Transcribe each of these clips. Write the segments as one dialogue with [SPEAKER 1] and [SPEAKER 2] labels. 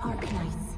[SPEAKER 1] Arknights.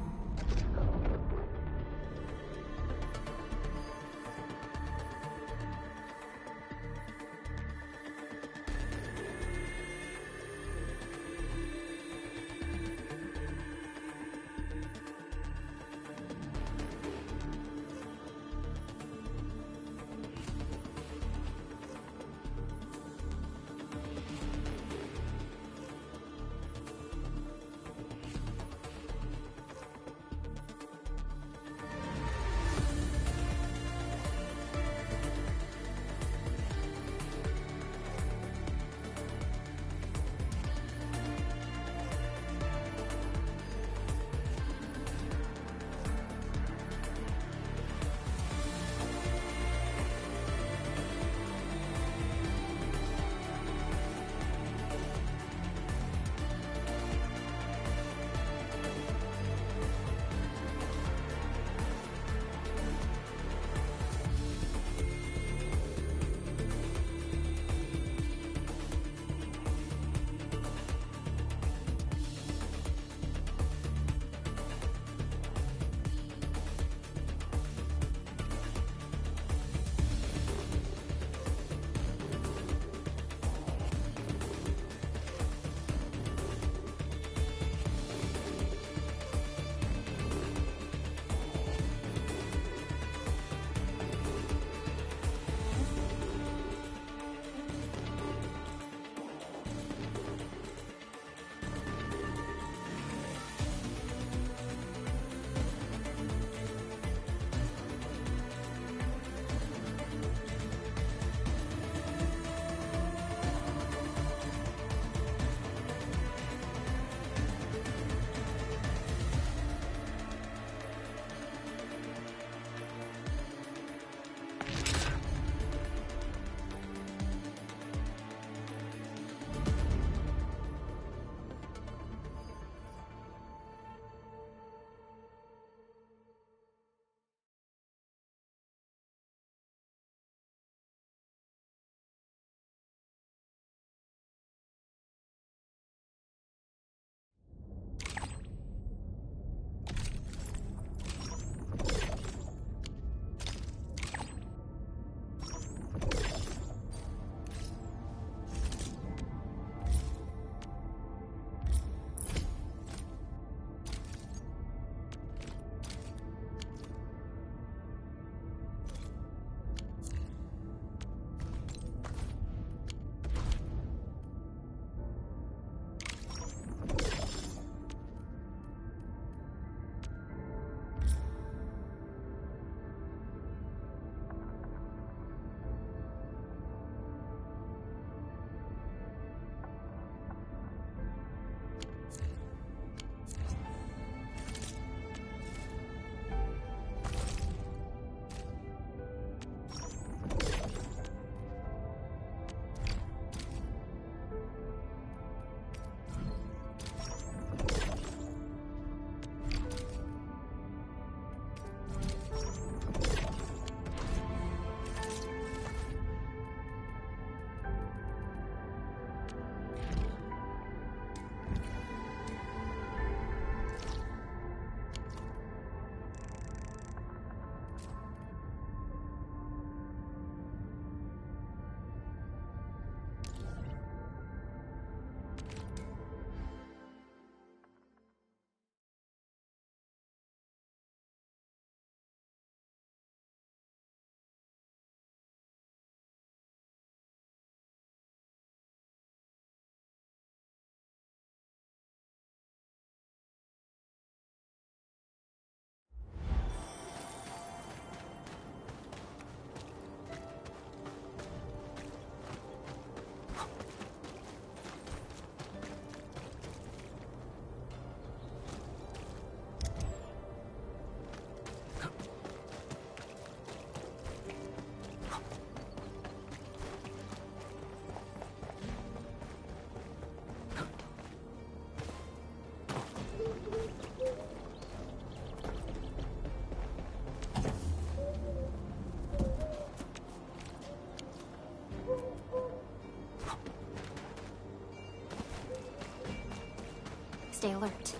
[SPEAKER 2] Stay alert.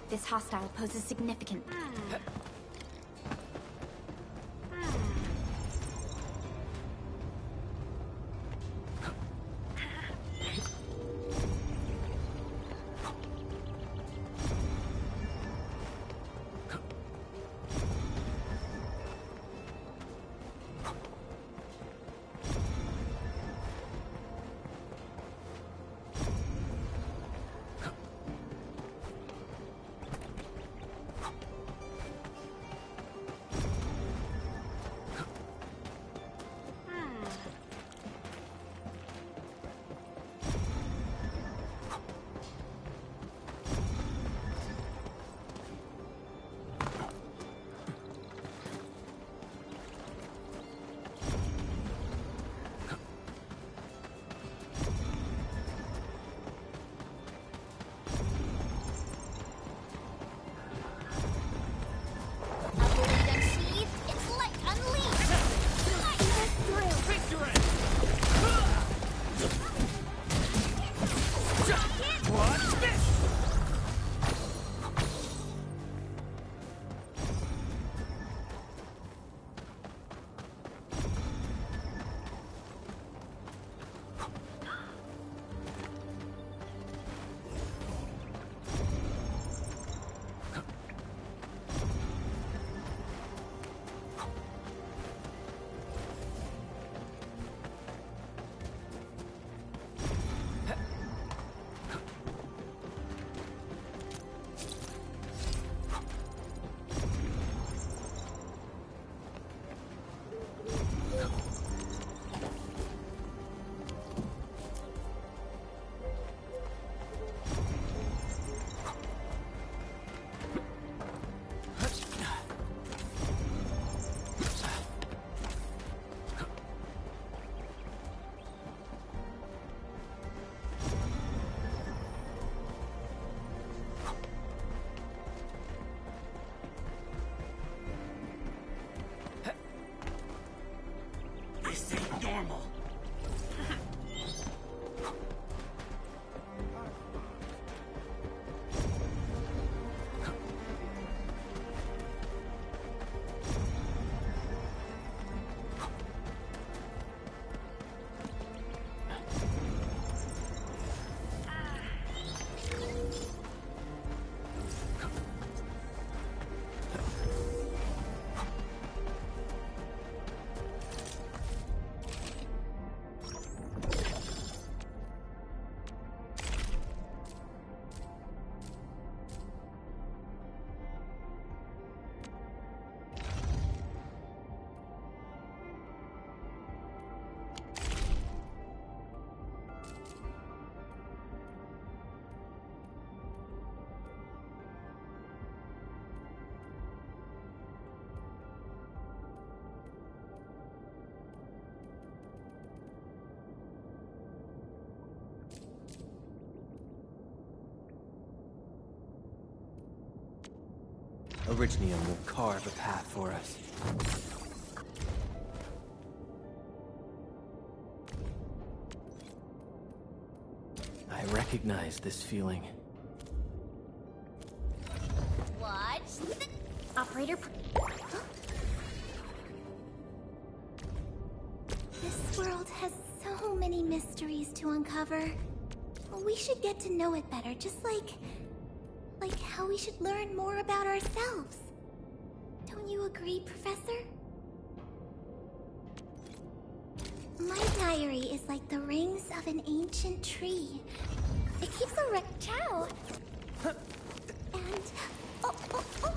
[SPEAKER 1] This hostile poses significant...
[SPEAKER 2] Orignium will carve a path for us. I recognize this feeling.
[SPEAKER 1] Watch the... Operator...
[SPEAKER 3] This world has so many mysteries to uncover. We should get to know it better, just like how we should learn more about ourselves. Don't you agree, Professor? My diary is like the rings of an ancient tree. It keeps a Chow. And... oh.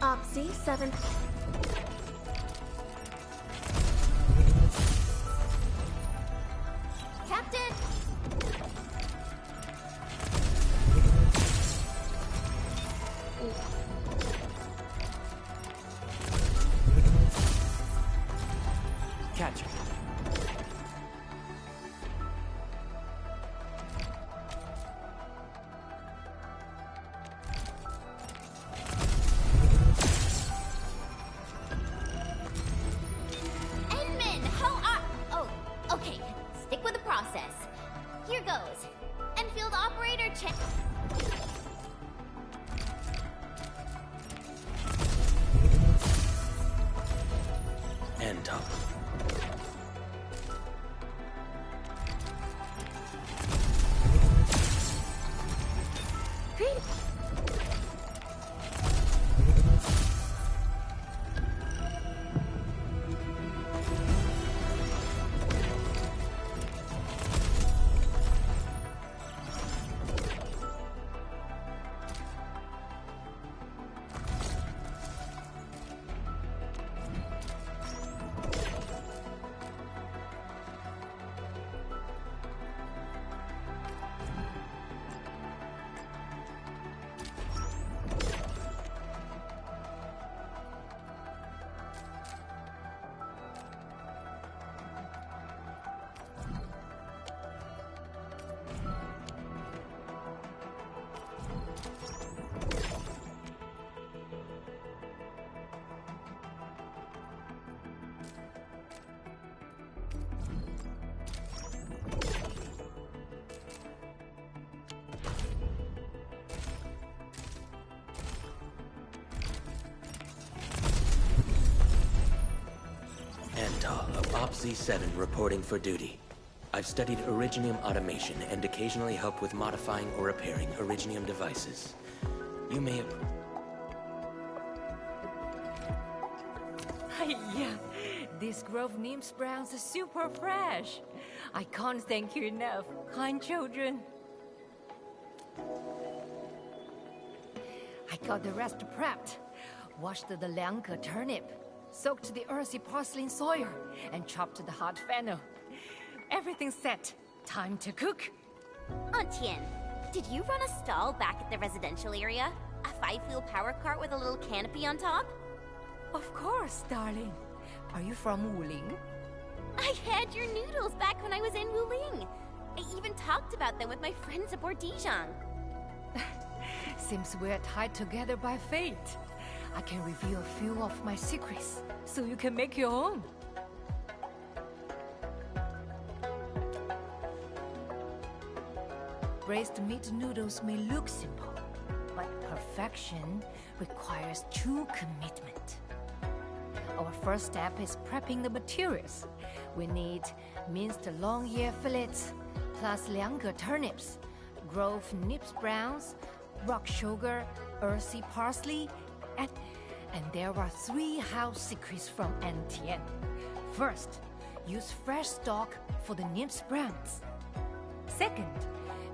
[SPEAKER 4] Opsy 7.
[SPEAKER 1] Captain!
[SPEAKER 2] Catch it.
[SPEAKER 1] Edmund, how are... Oh, okay. Stick with the process. Here goes. Enfield operator check...
[SPEAKER 2] End up.
[SPEAKER 4] Great.
[SPEAKER 5] Of OPZ-7 reporting for duty. I've studied Originium automation and occasionally help with modifying or repairing Originium devices. You may have...
[SPEAKER 6] Yeah, this Grove Nymphs Browns is super fresh. I can't thank you enough, kind children. I got the rest prepped. Washed the Liangke turnip, soaked the earthy parsley soil, and chopped the hot fennel. Everything's set. Time to cook.
[SPEAKER 1] Aunt Tian, did you run a stall back at the residential area? A 5-wheel power cart with a little canopy on top?
[SPEAKER 6] Of course, darling. Are you from Wuling?
[SPEAKER 1] I had your noodles back when I was in Wuling. I even talked about them with my friends aboard Dijon.
[SPEAKER 6] Seems we're tied together by fate. I can reveal a few of my secrets, so you can make your own. Braised meat noodles may look simple, but perfection requires true commitment. Our first step is prepping the materials. We need minced long ear fillets, plus Liangke turnips, Grove Nymphs Browns, rock sugar, earthy parsley, and there are 3 house secrets from Antien. First, use fresh stock for the Nymphs Browns. Second,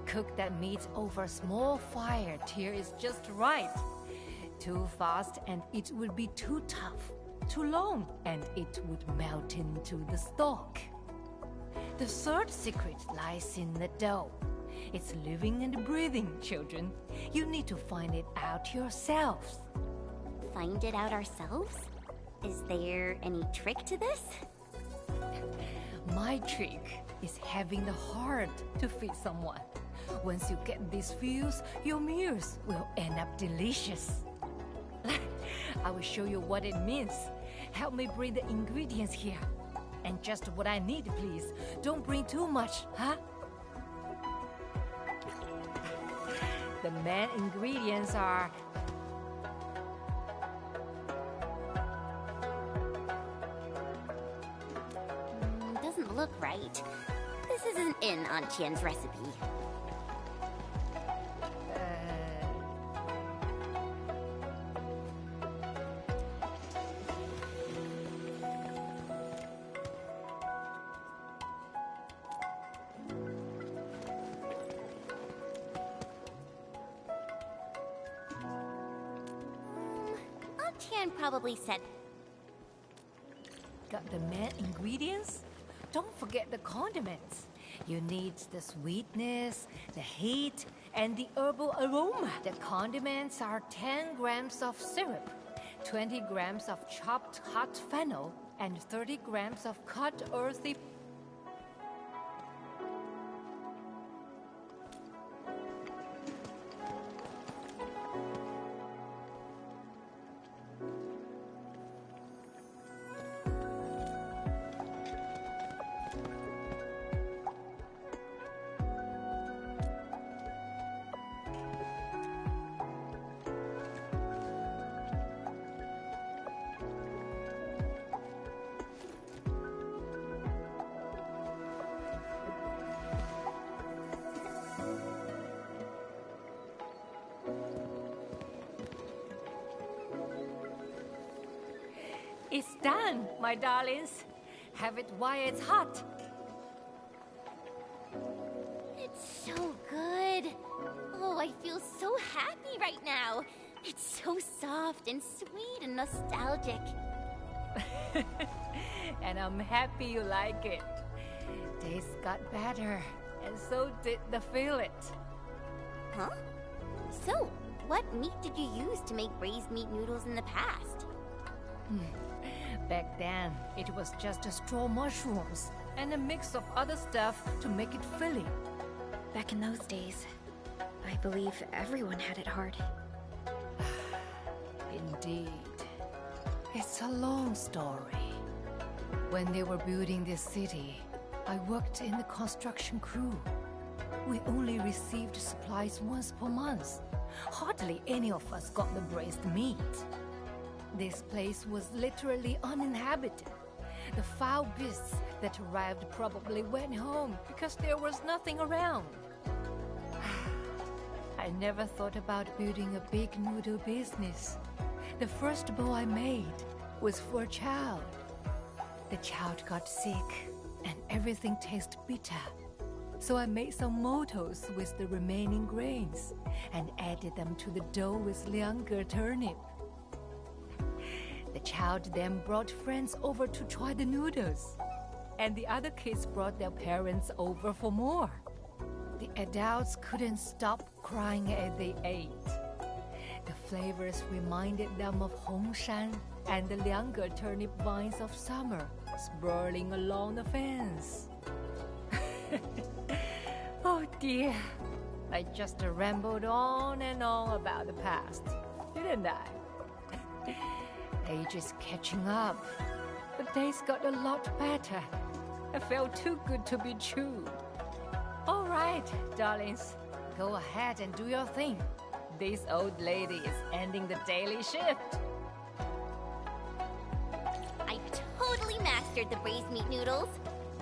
[SPEAKER 6] cook that meat over a small fire till it's just right. Too fast and it would be too tough. Too long and it would melt into the stock. The third secret lies in the dough. It's living and breathing, children. You need to find it out yourselves.
[SPEAKER 1] Find it out ourselves? Is there any trick to this?
[SPEAKER 6] My trick is having the heart to feed someone. Once you get these feels, your meals will end up delicious. I will show you what it means. Help me bring the ingredients here. And just what I need, please. Don't bring too much, huh? The main ingredients are...
[SPEAKER 1] Doesn't look right. This isn't in Aunt Tian's recipe. Tian probably said...
[SPEAKER 6] Got the main ingredients? Don't forget the condiments. You need the sweetness, the heat, and the herbal aroma. The condiments are 10 grams of syrup, 20 grams of chopped hot fennel, and 30 grams of cut earthy... It's done, my darlings. Have it while it's hot.
[SPEAKER 1] It's so good. Oh, I feel so happy right now. It's so soft and sweet and nostalgic.
[SPEAKER 6] And I'm happy you like it. Taste got better, and so did the fillet.
[SPEAKER 1] Huh? So, what meat did you use to make braised meat noodles in the past?
[SPEAKER 6] Back then, it was just straw mushrooms and a mix of other stuff to make it filling.
[SPEAKER 4] Back in those days, I believe everyone had it hard.
[SPEAKER 6] Indeed. It's a long story. When they were building this city, I worked in the construction crew. We only received supplies once per month. Hardly any of us got the braised meat. This place was literally uninhabited. The foul beasts that arrived probably went home because there was nothing around. I never thought about building a big noodle business. The first bowl I made was for a child. The child got sick and everything tasted bitter. So I made some motos with the remaining grains and added them to the dough with liangge turnip. The child then brought friends over to try the noodles, and the other kids brought their parents over for more. The adults couldn't stop crying as they ate. The flavors reminded them of Hongshan and the liangge turnip vines of summer sprawling along the fence. Oh dear, I just rambled on and on about the past, didn't I? Age is catching up. The days got a lot better. I felt too good to be true. All right, darlings, go ahead and do your thing. This old lady is ending the daily shift.
[SPEAKER 1] I've totally mastered the braised meat noodles.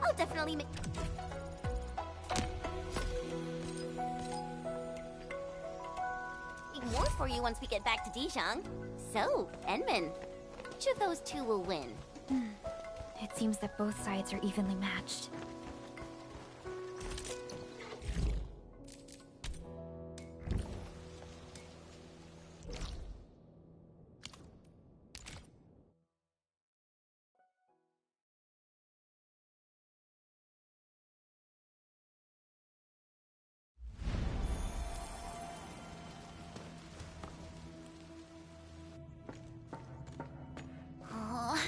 [SPEAKER 1] I'll definitely make... more for you once we get back to Dijon. So, Enman, which of those two will win?
[SPEAKER 4] It seems that both sides are evenly matched.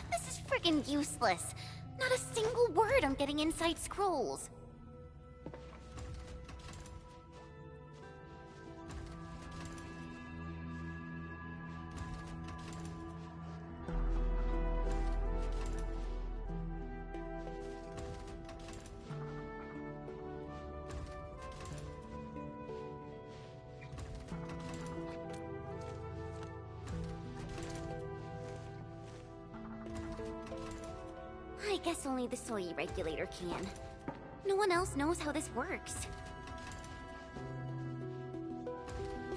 [SPEAKER 1] This is friggin' useless. Not a single word on getting inside scrolls. I guess only the soy regulator can. No one else knows how this works.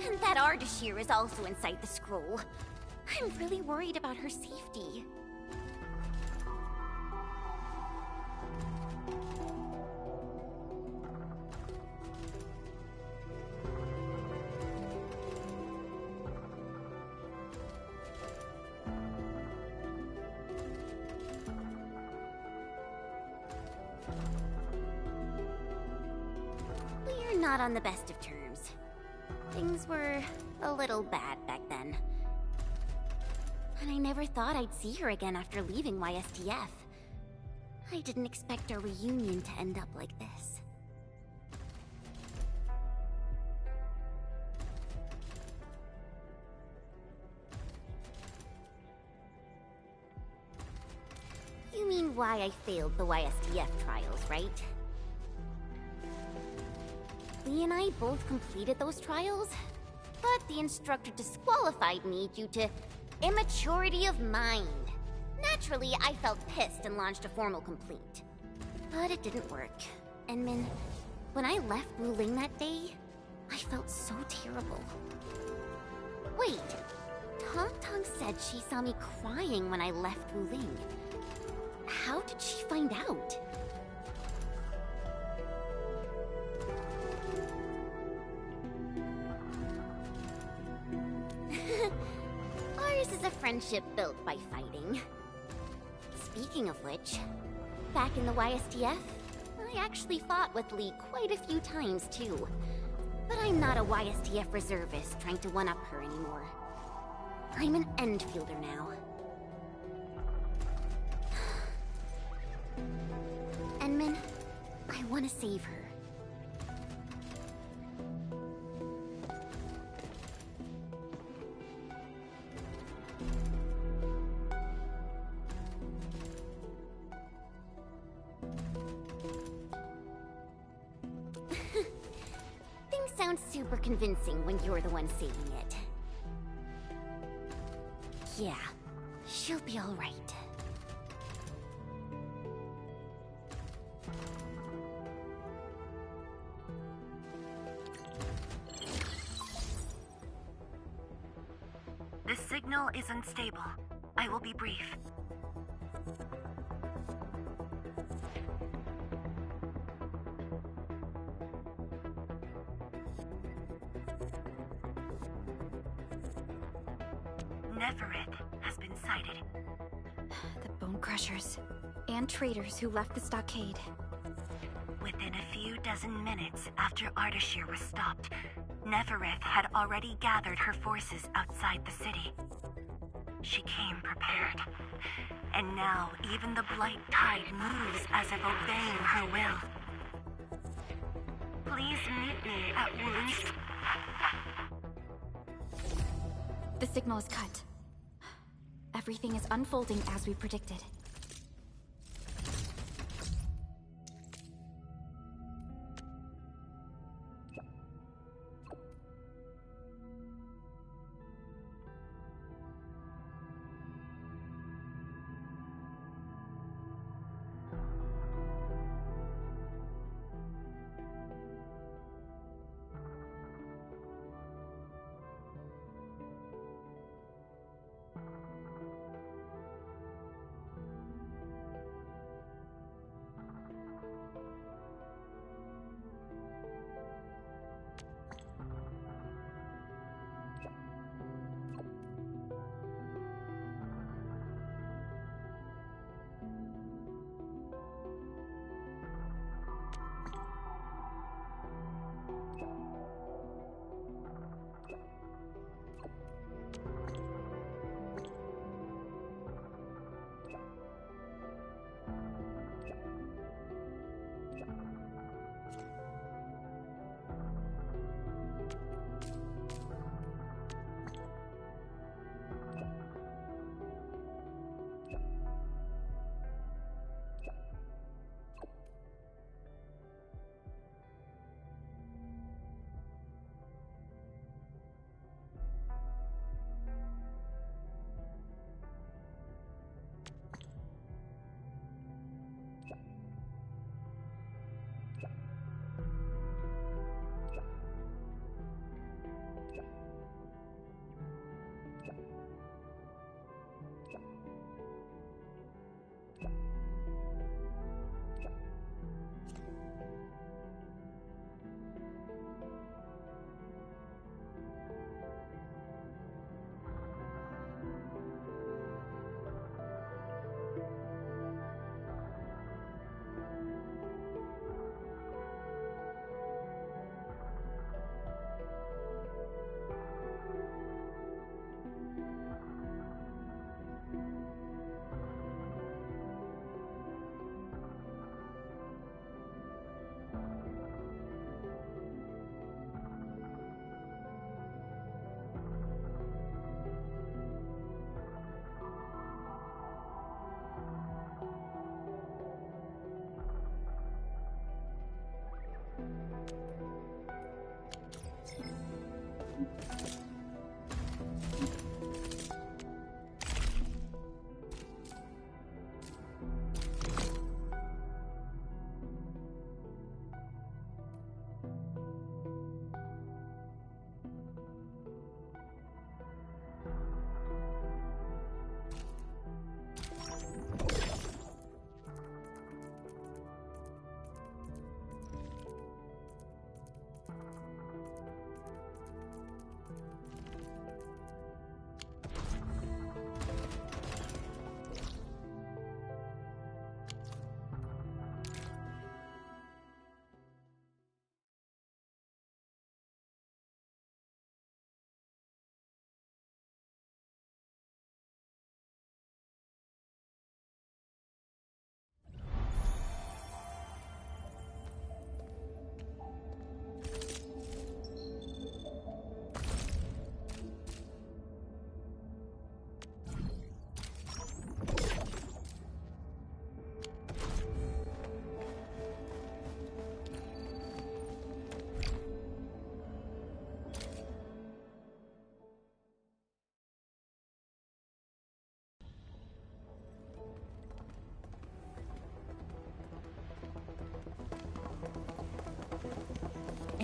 [SPEAKER 1] And that Ardashir is also inside the scroll. I'm really worried about her safety. not on the best of terms. Things were a little bad back then. And I never thought I'd see her again after leaving YSTF. I didn't expect our reunion to end up like this. You mean why I failed the YSTF trials, right? Lee and I both completed those trials, but the instructor disqualified me due to immaturity of mind. Naturally, I felt pissed and launched a formal complaint. But it didn't work. And Min, when I left Wuling that day, I felt so terrible. Wait, Tong Tong said she saw me crying when I left Wuling. How did she find out? Ours is a friendship built by fighting. Speaking of which, back in the YSTF, I actually fought with Lee quite a few times too. But I'm not a YSTF reservist trying to one-up her anymore. I'm an Endfielder now. Enmin, I want to save her. Things sound super convincing when you're the one saying it. Yeah, she'll be all right.
[SPEAKER 7] The signal is unstable. I will be brief. Nefereth has been sighted.
[SPEAKER 4] The Bone Crushers and traitors who left the stockade.
[SPEAKER 7] Within a few dozen minutes after Ardashir was stopped, Nefereth had already gathered her forces outside the city. She came prepared. And now even the Blight Tide moves as if obeying her will. Please meet me at Wuling.
[SPEAKER 4] The signal is cut. Everything is unfolding as we predicted.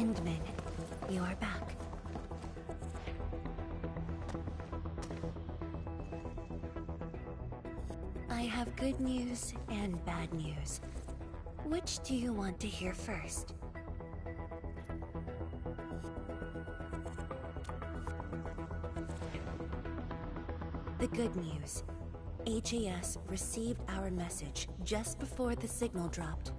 [SPEAKER 7] Endman, you are back. I have good news and bad news. Which do you want to hear first? The good news. HAS received our message just before the signal dropped.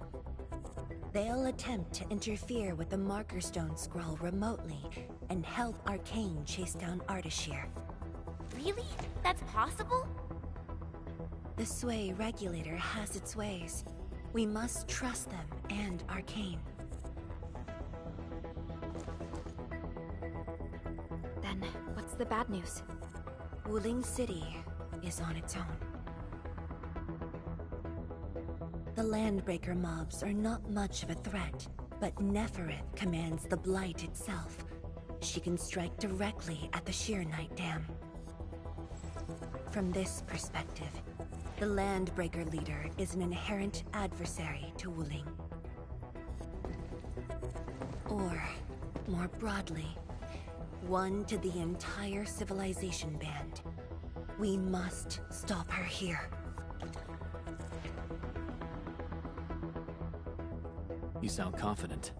[SPEAKER 7] They'll attempt to interfere with the Marker Stone scroll remotely and help Arcane chase down Ardashir.
[SPEAKER 1] Really? That's possible?
[SPEAKER 7] The Sway regulator has its ways. We must trust them and Arcane.
[SPEAKER 4] Then, what's the bad news?
[SPEAKER 7] Wuling City is on its own. The Landbreaker mobs are not much of a threat, but Nefereth commands the Blight itself. She can strike directly at the Sheer-Knight Dam. From this perspective, the Landbreaker leader is an inherent adversary to Wuling. Or, more broadly, one to the entire civilization band. We must stop her here.
[SPEAKER 2] You sound confident.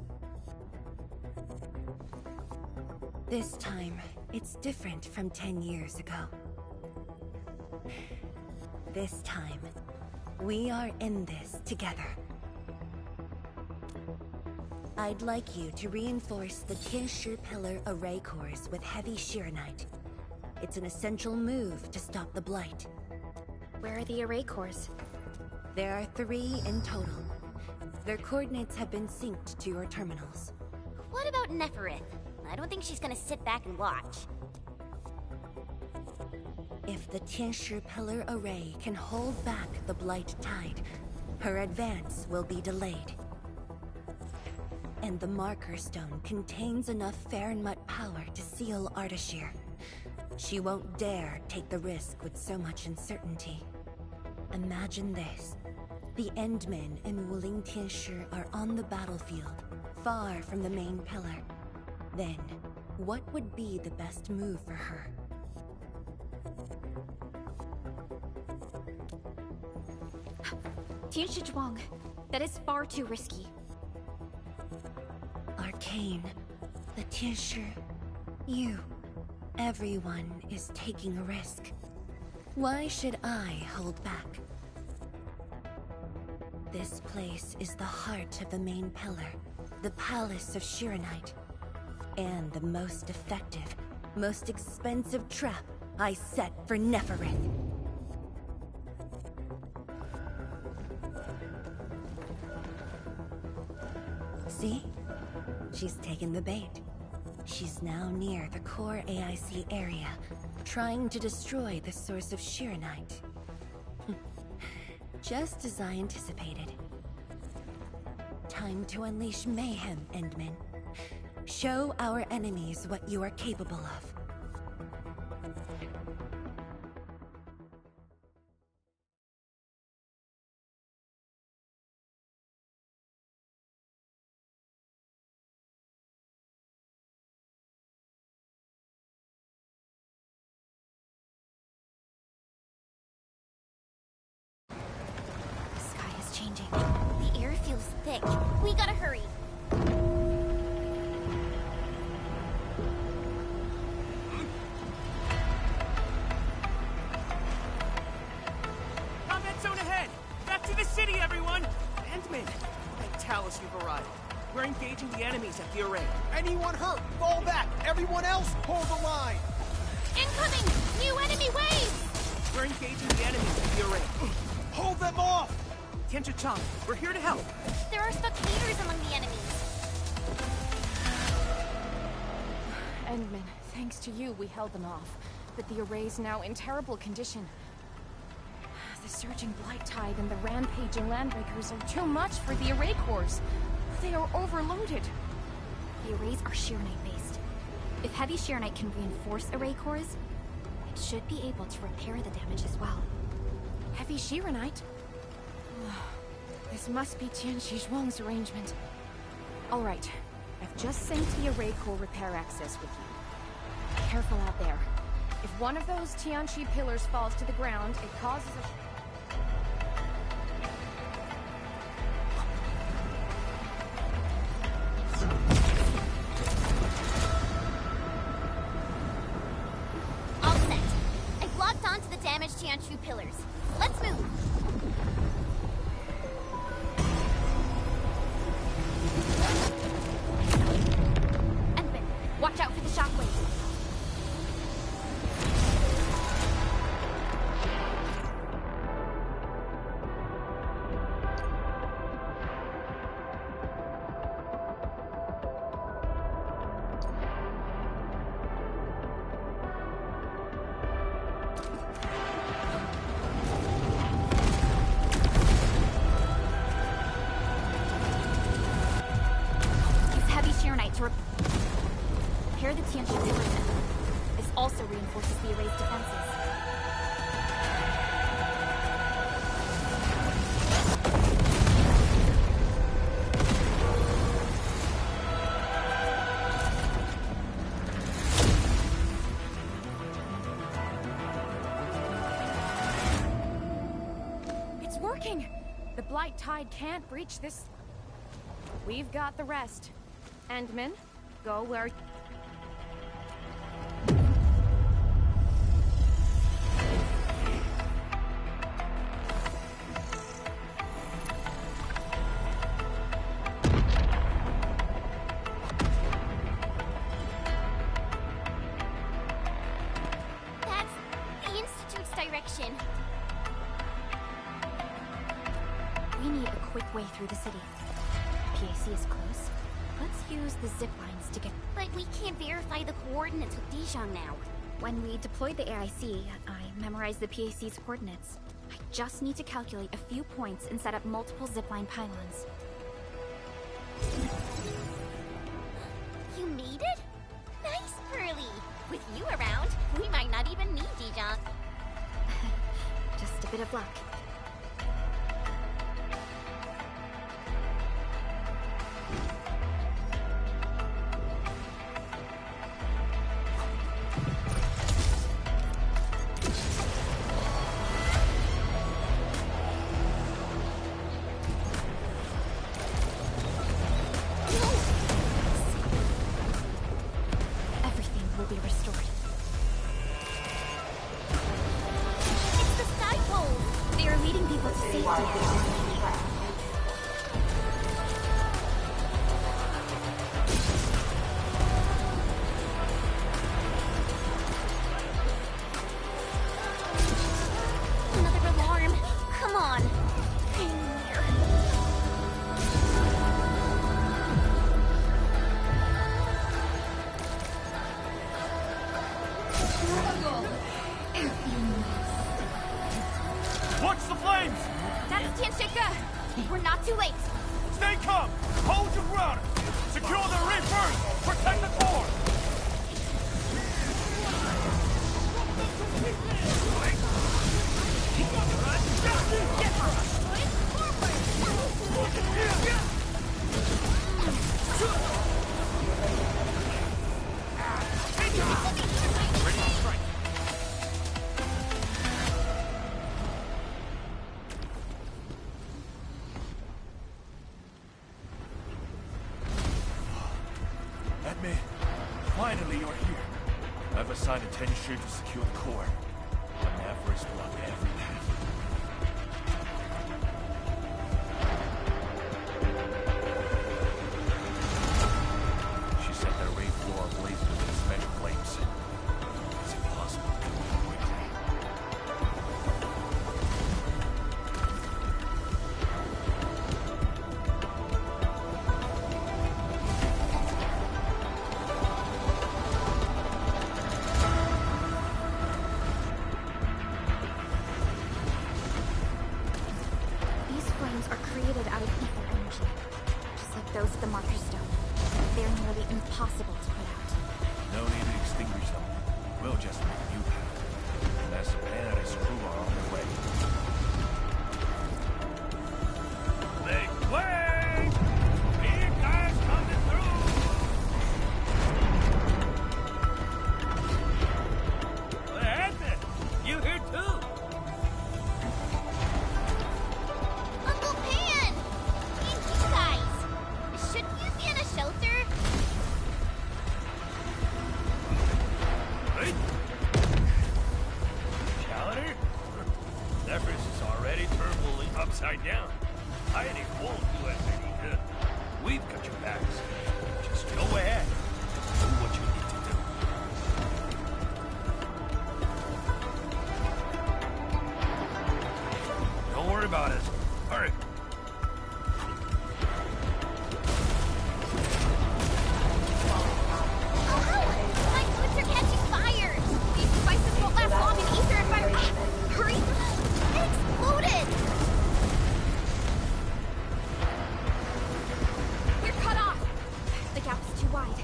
[SPEAKER 7] This time, it's different from 10 years ago. This time, we are in this together. I'd like you to reinforce the Tianshi Pillar array cores with heavy Sheer-Knight. It's an essential move to stop the Blight.
[SPEAKER 4] Where are the array cores?
[SPEAKER 7] There are 3 in total. Their coordinates have been synced to your terminals.
[SPEAKER 1] What about Nefereth? I don't think she's gonna sit back and watch.
[SPEAKER 7] If the Tianshi Pillar array can hold back the Blight tide, her advance will be delayed. And the Marker Stone contains enough Farenmut power to seal Ardashir. She won't dare take the risk with so much uncertainty. Imagine this. The Endmen and Wuling Tianshi are on the battlefield, far from the main pillar. Then, what would be the best move for her?
[SPEAKER 4] Tianshi Zhuang. That is far too risky.
[SPEAKER 7] Arcane, the Tianshi, you. Everyone is taking a risk. Why should I hold back? This place is the heart of the main pillar, the Palace of Sheer-Knight, and the most effective, most expensive trap I set for Nefereth. See? She's taken the bait. She's now near the core AIC area, trying to destroy the source of Sheer-Knight. Just as I anticipated. Time to unleash mayhem, Endman. Show our enemies what you are capable of.
[SPEAKER 4] Changing.
[SPEAKER 1] The air feels thick. We gotta hurry.
[SPEAKER 8] Combat zone ahead! Back to the city, everyone! Endman, tell us you've arrived. We're engaging the enemies at the array.
[SPEAKER 9] Anyone hurt? Fall back! Everyone else, hold the line!
[SPEAKER 1] Incoming! New enemy wave!
[SPEAKER 8] We're engaging the enemies at the array.
[SPEAKER 9] Hold them off!
[SPEAKER 8] Tianshi Chang, we're here to help.
[SPEAKER 1] There are spectators among the enemies.
[SPEAKER 6] Endman, thanks to you, we held them off. But the array's now in terrible condition. The surging Blight Tide and the rampaging Landbreakers are too much for the array cores. They are overloaded.
[SPEAKER 4] The arrays are Sheer-Knight based. If heavy Sheer-Knight can reinforce array cores, it should be able to repair the damage as well.
[SPEAKER 6] Heavy Sheer-Knight? This must be Tianshi Zhuang's arrangement. All right.
[SPEAKER 10] I've just synced the array core repair access with you. Careful out there. If one of those Tianqi pillars falls to the ground, it causes a...
[SPEAKER 1] All set. I've locked onto the damaged Tianqi pillars. Let's move.
[SPEAKER 4] Endman, watch out for the shockwave. Repair the Tianqi pillars. This also reinforces the array's defenses.
[SPEAKER 10] It's working! The Blight Tide can't breach this... We've got the rest. Endman, go where...
[SPEAKER 1] That's the Institute's direction.
[SPEAKER 4] We need a quick way through the city. PAC is close. Let's use the zip lines to get...
[SPEAKER 1] But we can't verify the coordinates with Dijon now.
[SPEAKER 4] When we deployed the AIC, I memorized the PAC's coordinates. I just need to calculate a few points and set up multiple zipline pylons.
[SPEAKER 1] You made it? Nice, Pearly. With you around, we might not even need Dijon.
[SPEAKER 4] Just a bit of luck.
[SPEAKER 9] Watch the flames!
[SPEAKER 1] That's Tianqi. We're not too late.
[SPEAKER 9] Stay calm! Hold your ground! Secure the reef first! Protect the core! Ready to strike. Admin, finally you're here. I've assigned a Tennishu to secure the core. But Maverick's blocked every path. She set the array floor ablaze with these special flames. It's impossible to do it quickly.
[SPEAKER 4] These flames are created out of ether energy, just like those at the Marker Stone. They're nearly impossible to put out.
[SPEAKER 9] No need to extinguish them. We'll just make a new path. And as the plan and his crew are on their way. Make way! Big guys coming through! upside down. Hiding won't do us any good. We've got your backs. Just go ahead. Do what you need to do. Don't worry about it. Hurry.
[SPEAKER 1] My boots are catching fire! These devices won't last long in ether if I... Hurry! It exploded!
[SPEAKER 4] We're cut off! The gap is too wide.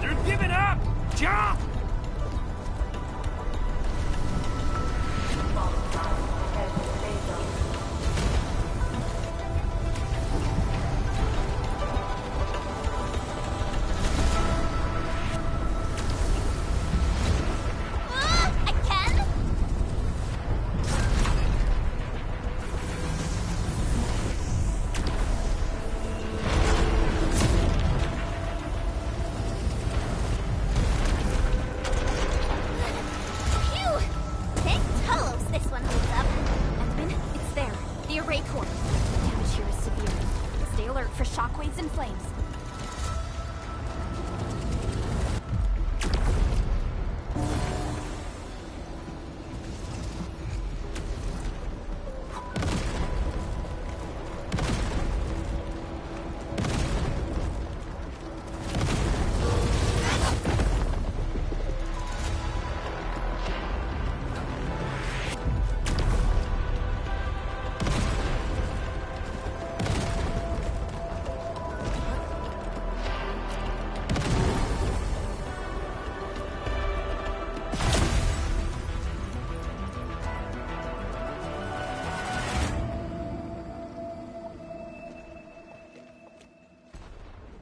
[SPEAKER 9] They're giving up! Jump!
[SPEAKER 1] Again? Phew! Thank Talos this one holds up.
[SPEAKER 4] Endman, it's there. The array core. Damage here is severe. Stay alert for shockwaves and flames.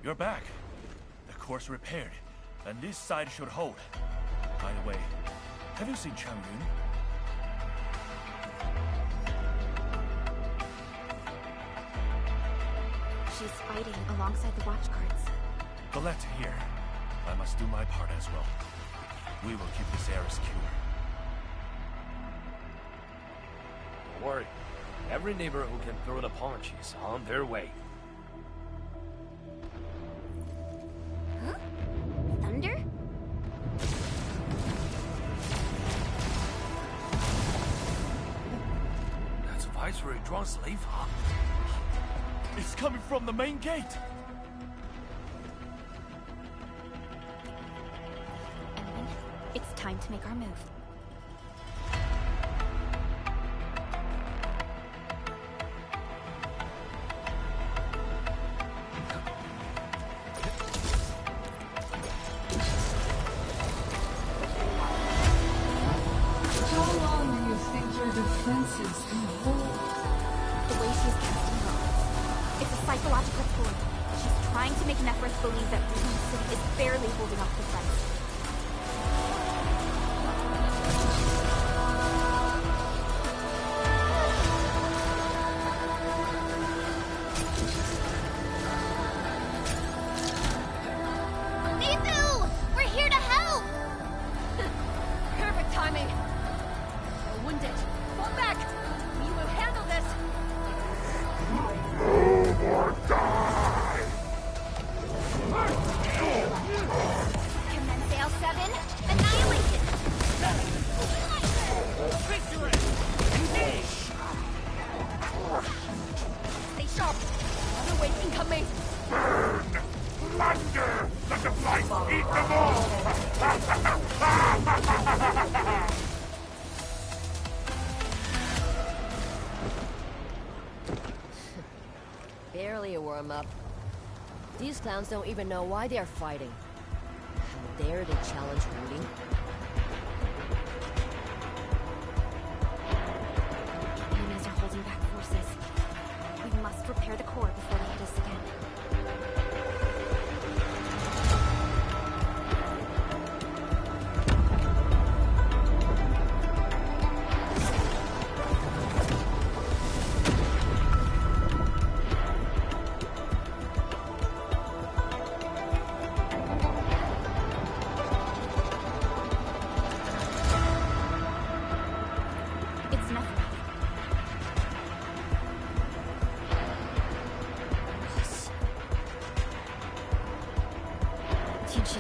[SPEAKER 9] You're back. The core's repaired, and this side should hold. By the way, have you seen Chang Yun?
[SPEAKER 4] She's fighting alongside the watch guards.
[SPEAKER 9] Glad to hear. I must do my part as well. We will keep this area secure.
[SPEAKER 2] Don't worry. Every neighbor who can throw the punch is on their way.
[SPEAKER 1] Huh? Thunder?
[SPEAKER 2] That's Viceroy Drawn Slave, huh?
[SPEAKER 9] It's coming from the main gate!
[SPEAKER 4] Endman, it's time to make our move.
[SPEAKER 11] How long do you think your defenses can hold?
[SPEAKER 4] The way she's casting her arms. It's a psychological tool. She's trying to make Nephris believe that Rubin City is barely holding off the threats.
[SPEAKER 1] Mizu! We're here to help!
[SPEAKER 10] Perfect timing. You're wounded. Fall back. We will handle this.
[SPEAKER 1] Commence L7, annihilation!
[SPEAKER 8] Victory! Engage!
[SPEAKER 10] Stay sharp. Another wave incoming.
[SPEAKER 9] Thunder! Let the flight eat them all!
[SPEAKER 12] Barely a warm-up. These clowns don't even know why they're fighting. How dare they challenge Rudy?
[SPEAKER 4] Enemies are holding back forces. We must repair the core before they hit us again.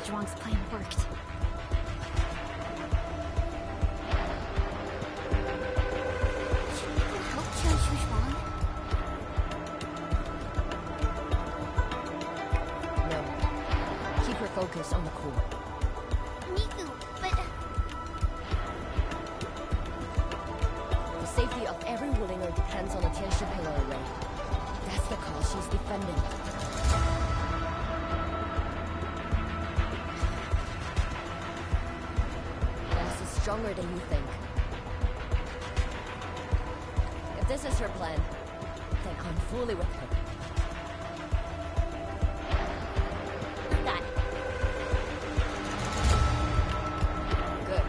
[SPEAKER 4] Zhuang's plan worked.
[SPEAKER 1] Should we go help Zhuang?
[SPEAKER 12] No. Keep her focused on the core.
[SPEAKER 1] Miku, but...
[SPEAKER 12] The safety of every Wulinger depends on the Tianshi Pillar array. That's the cause she's defending. Gas is stronger than you think. If this is her plan, then I'm fully with her.
[SPEAKER 1] Got it.
[SPEAKER 12] Good.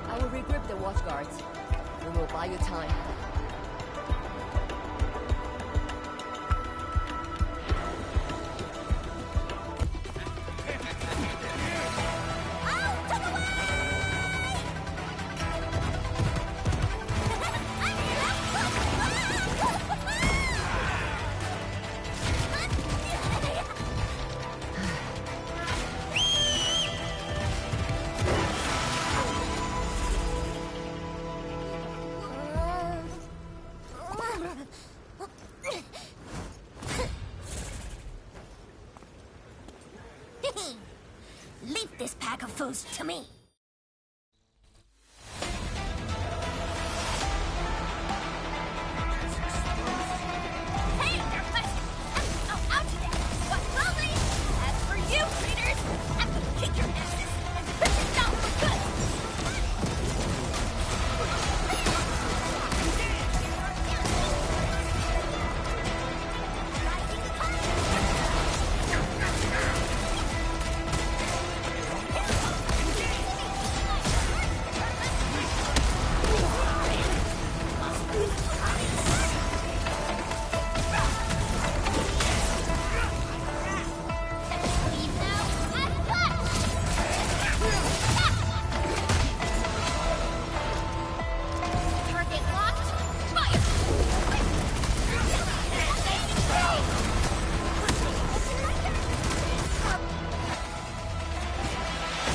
[SPEAKER 12] I will regroup the watch guards. We will buy you time.
[SPEAKER 3] Leave this pack of fools to me.
[SPEAKER 1] Hey, you're busted! Oh, out of there! But slowly! As for you, traitors, I'm gonna kick your asses and put you down for good! Leave now, and flash! Target locked, fire!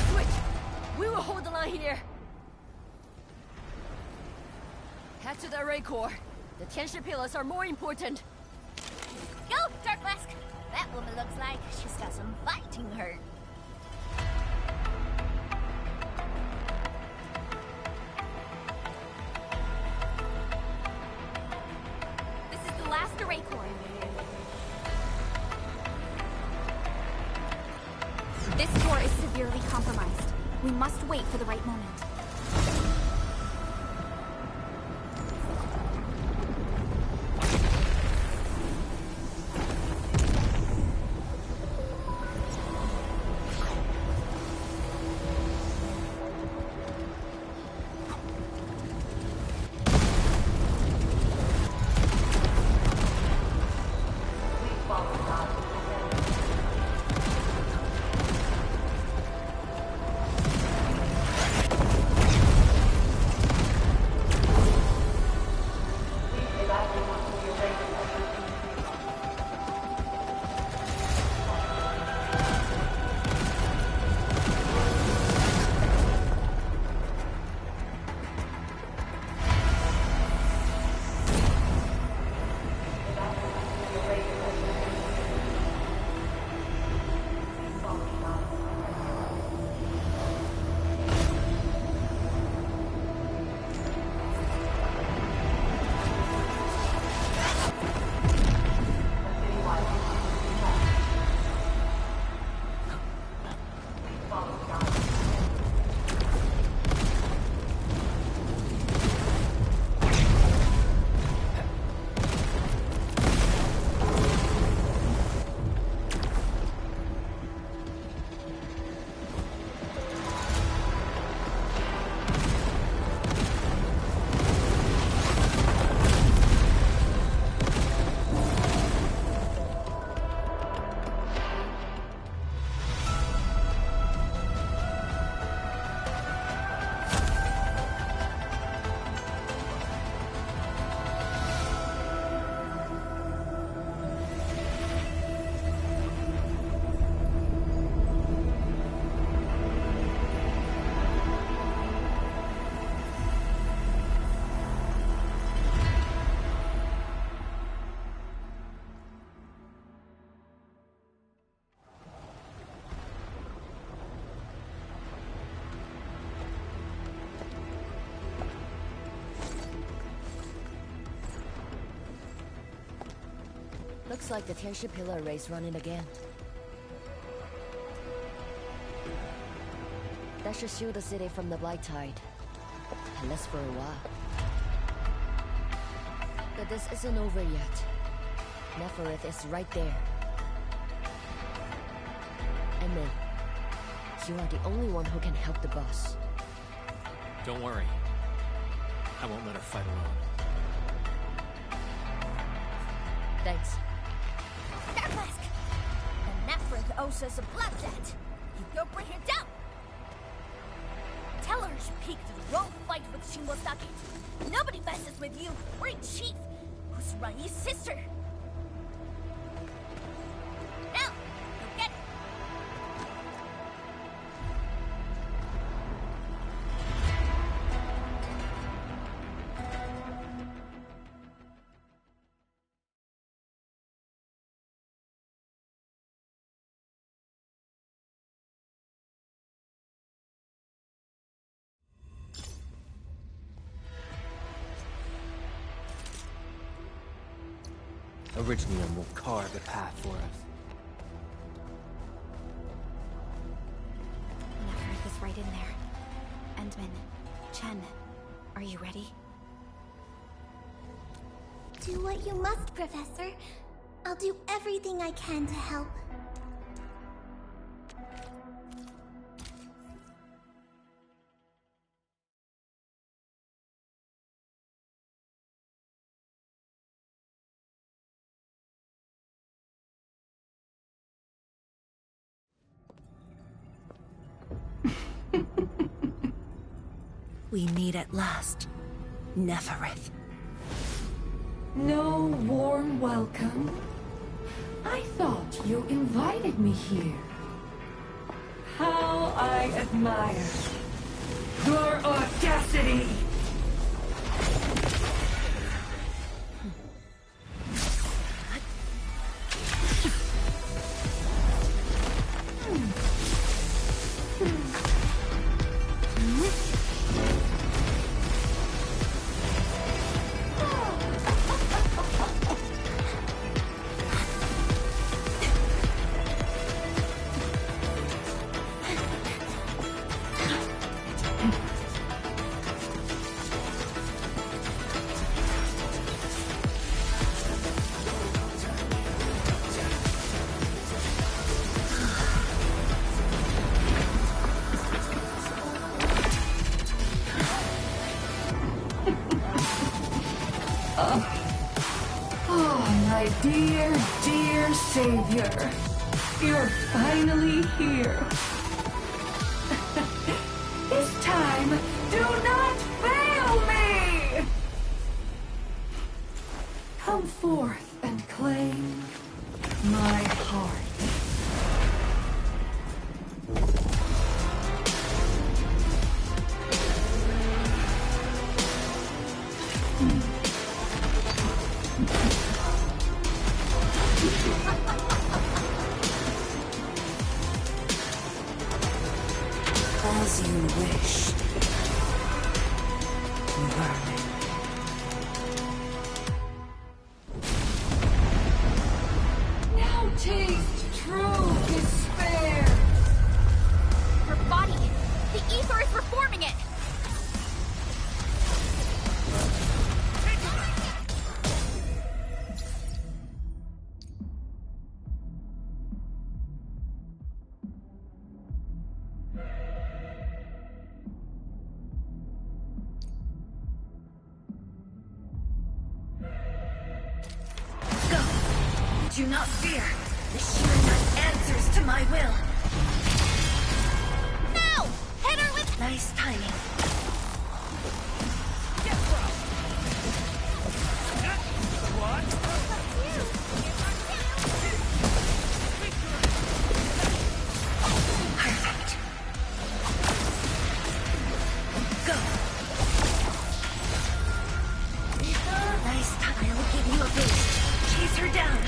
[SPEAKER 12] Switch! We will hold the line here. Head to the array core. The Tianshi pillars are more important.
[SPEAKER 1] Go, Dark Mask! That woman looks like she's got some fighting her.
[SPEAKER 4] This is the last array core. This core is severely compromised. We must wait for the right moment.
[SPEAKER 12] Looks like the Tianshi Pillar Array's running again. That should shield the city from the Blight Tide. At least for a while. But this isn't over yet. Neferith is right there. Edmund, you are the only one who can help the boss.
[SPEAKER 13] Don't worry. I won't let her fight alone.
[SPEAKER 12] Thanks.
[SPEAKER 14] Starflask! The Neferith owes us a blood debt. You go bring her down! Tell her she peeked the wrong fight with Shimosaki. Nobody messes with you, great chief, who's Rai's sister. Now, go get it!
[SPEAKER 13] Originium will carve a path for us.
[SPEAKER 4] Neferith is right in there. Endman, Chen, are you ready?
[SPEAKER 3] Do what you must, Professor. I'll do everything I can to help.
[SPEAKER 7] We meet at last, Neferith.
[SPEAKER 11] No warm welcome? I thought you invited me here. How I admire your audacity! My dear, dear savior. You're finally here. This time, do not fail me! Come forth and claim my heart.
[SPEAKER 7] As you wish, vermin.
[SPEAKER 11] Now taste true despair!
[SPEAKER 4] Her body! The ether is reforming it!
[SPEAKER 7] Do not fear. The sheer knight answers to my will.
[SPEAKER 14] No! Hit her with...
[SPEAKER 7] Nice timing. Perfect. Go. Nice time. I will give you a boost. Chase her down.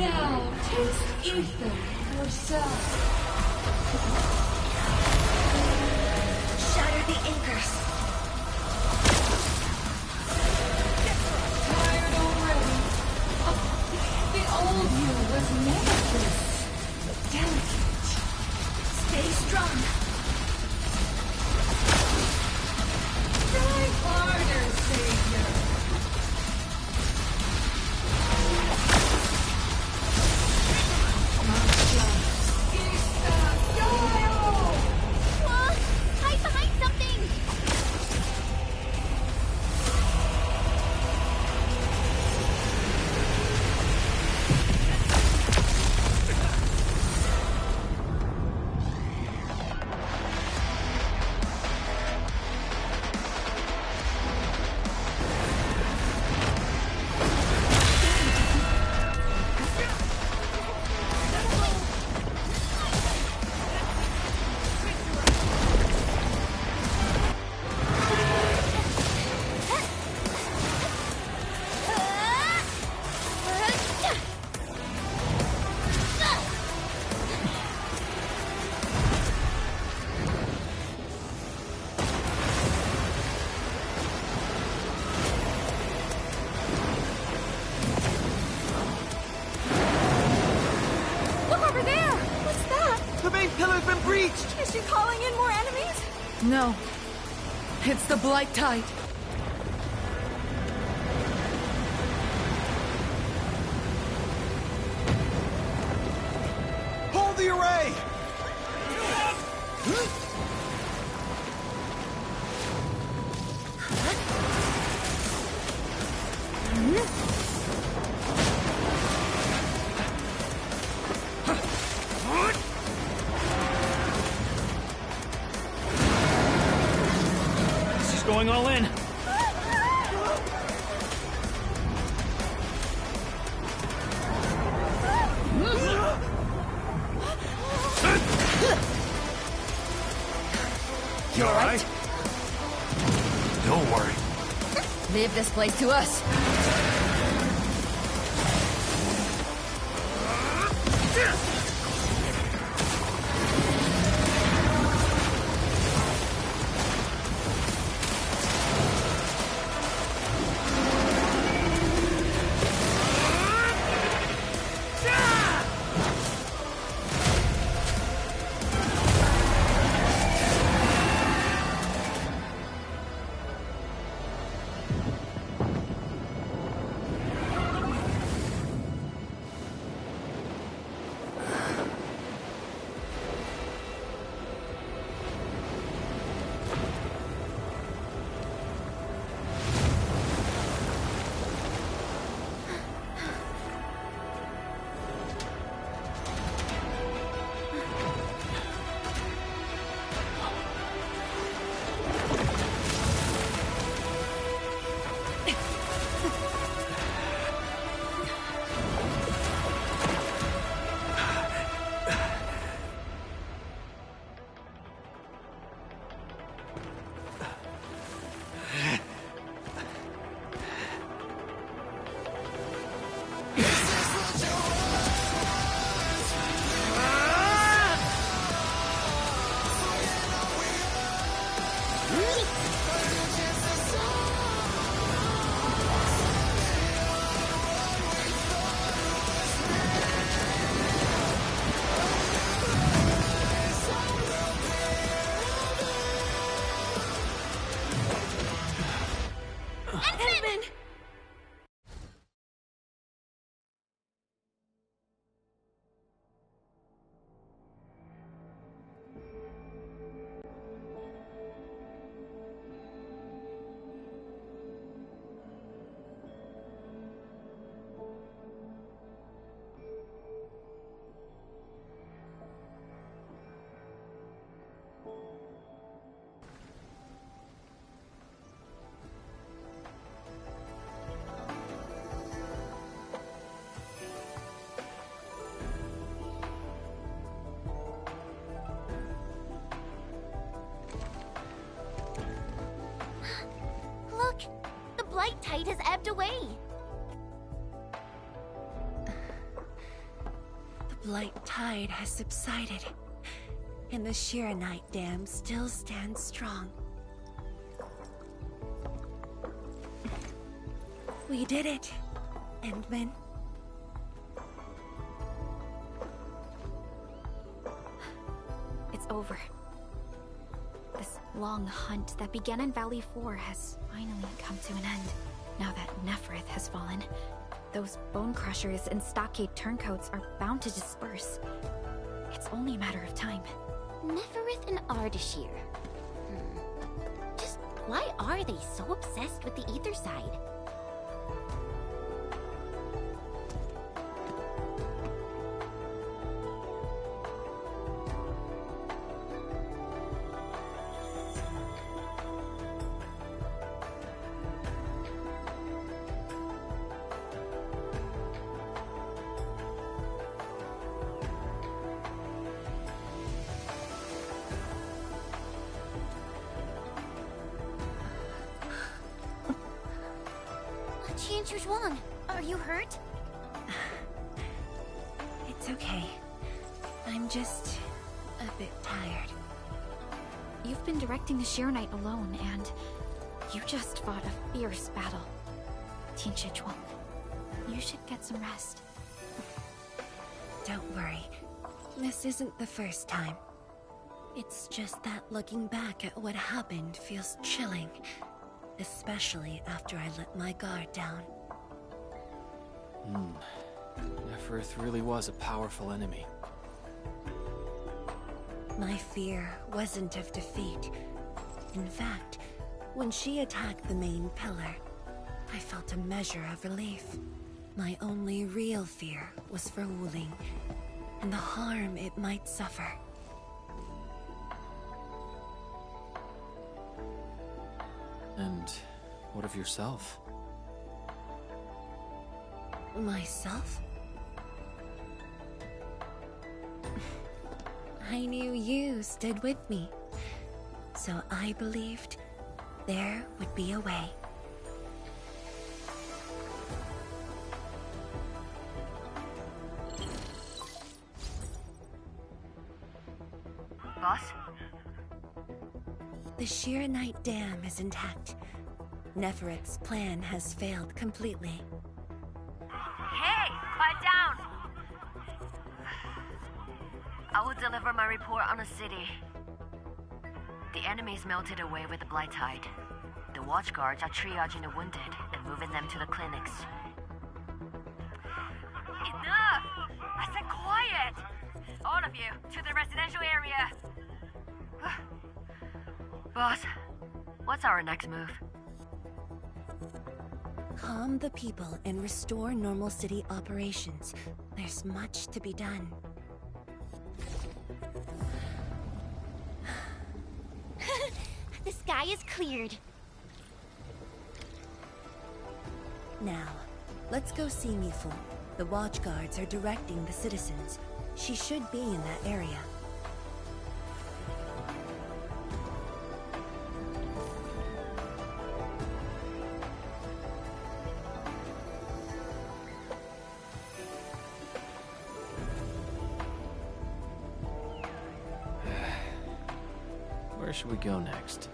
[SPEAKER 11] Now, taste ether yourself.
[SPEAKER 7] Shatter the anchors.
[SPEAKER 11] Tired already? The old you was never this delicate.
[SPEAKER 7] Stay strong.
[SPEAKER 11] Try harder, Savior.
[SPEAKER 1] Whoa! Hide behind something!
[SPEAKER 10] Look over there! What's that?
[SPEAKER 8] The main pillar's been breached!
[SPEAKER 10] Is she calling in more enemies?
[SPEAKER 11] No. It's the Blight Tide.
[SPEAKER 8] Hold the array!
[SPEAKER 13] This is going all in.
[SPEAKER 9] You alright? Don't worry.
[SPEAKER 12] Leave this place to us.
[SPEAKER 1] Blight tide has ebbed away.
[SPEAKER 7] blight tide has subsided, and the Shiranite Dam still stands strong. We did it, Endman.
[SPEAKER 4] It's over. This long hunt that began in Valley 4 has finally come to an end. Now that Nefereth has fallen, those bone crushers and stockade turncoats are bound to disperse. It's only a matter of time.
[SPEAKER 1] Nefereth and Ardashir. Just why are they so obsessed with the ether side? Wrong? Are you hurt?
[SPEAKER 7] It's okay. I'm just a bit tired.
[SPEAKER 4] You've been directing the Shiranite alone, and you just fought a fierce battle. Tianchi, you should get some rest.
[SPEAKER 7] Don't worry. This isn't the first time. It's just that looking back at what happened feels chilling. Especially after I let my guard down.
[SPEAKER 13] Nefereth really was a powerful enemy.
[SPEAKER 7] My fear wasn't of defeat. In fact, when she attacked the main pillar, I felt a measure of relief. My only real fear was for Wuling, and the harm it might suffer.
[SPEAKER 13] And what of yourself?
[SPEAKER 7] Myself? I knew you stood with me, so I believed there would be a way.
[SPEAKER 14] Boss?
[SPEAKER 7] The Shiranite Dam is intact. Nefereth's plan has failed completely.
[SPEAKER 14] Hey! Quiet down! I will deliver my report on the city. The enemies melted away with the blight tide. The watchguards are triaging the wounded and moving them to the clinics. Enough! I said quiet! All of you, to the residential area! Boss, what's our next move?
[SPEAKER 7] Calm the people and restore normal city operations. There's much to be done.
[SPEAKER 1] The sky is cleared.
[SPEAKER 7] Now, let's go see Mifu. The watchguards are directing the citizens. She should be in that area.
[SPEAKER 13] Where should we go next?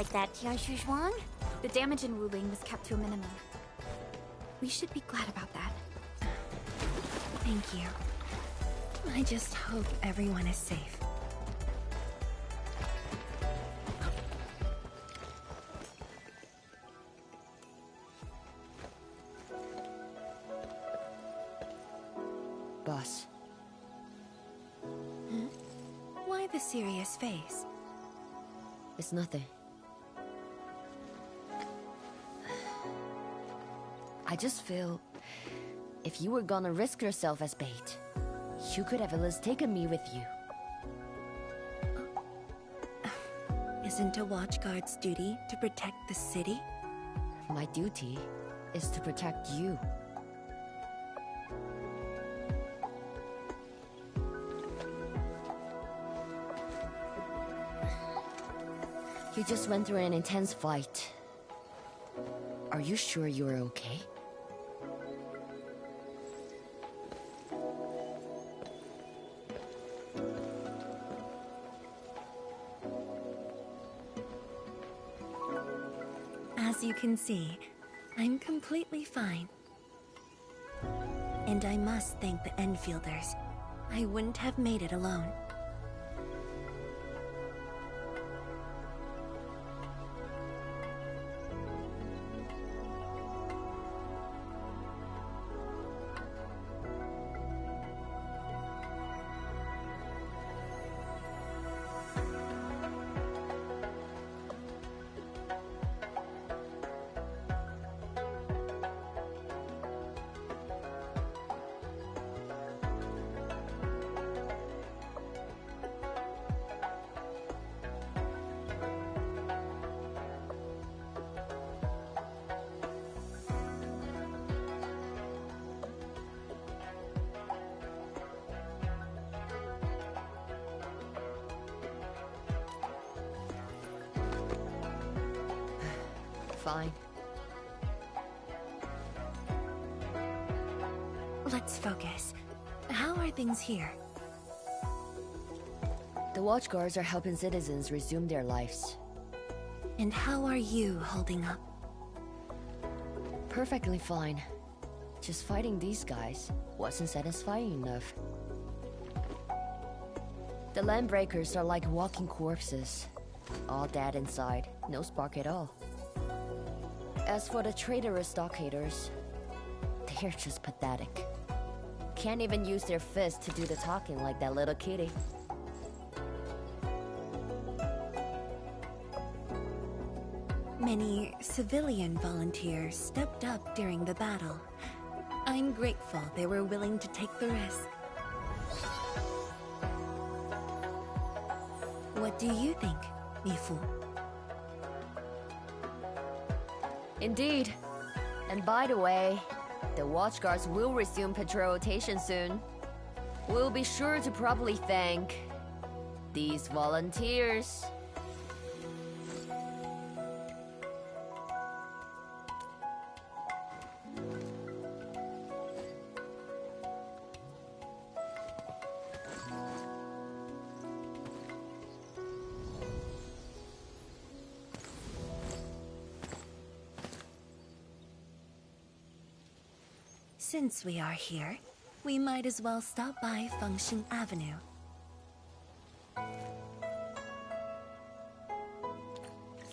[SPEAKER 1] like that, Tianshu Zhuang.
[SPEAKER 4] The damage in Wuling was kept to a minimum. We should be glad about that.
[SPEAKER 7] Thank you. I just hope everyone is safe.
[SPEAKER 12] Boss.
[SPEAKER 7] Why the serious face?
[SPEAKER 12] It's nothing. I just feel... if you were gonna risk yourself as bait, you could have at least taken me with you.
[SPEAKER 7] Isn't a watchguard's duty to protect the city?
[SPEAKER 12] My duty is to protect you. You just went through an intense fight. Are you sure you're okay?
[SPEAKER 7] As you can see, I'm completely fine. And I must thank the Enfielders. I wouldn't have made it alone.
[SPEAKER 12] Fine.
[SPEAKER 7] Let's focus. How are things here?
[SPEAKER 12] The watchguards are helping citizens resume their lives.
[SPEAKER 7] And how are you holding up?
[SPEAKER 12] Perfectly fine. Just fighting these guys wasn't satisfying enough. The Landbreakers are like walking corpses. All dead inside, no spark at all. As for the traitorous stockaders, they're just pathetic. Can't even use their fists to do the talking like that little kitty.
[SPEAKER 7] Many civilian volunteers stepped up during the battle. I'm grateful they were willing to take the risk. What do you think, Mifu?
[SPEAKER 12] Indeed. And by the way, the watchguards will resume patrol rotation soon. We'll be sure to properly thank these volunteers.
[SPEAKER 7] Since we are here, we might as well stop by Fengxing Avenue.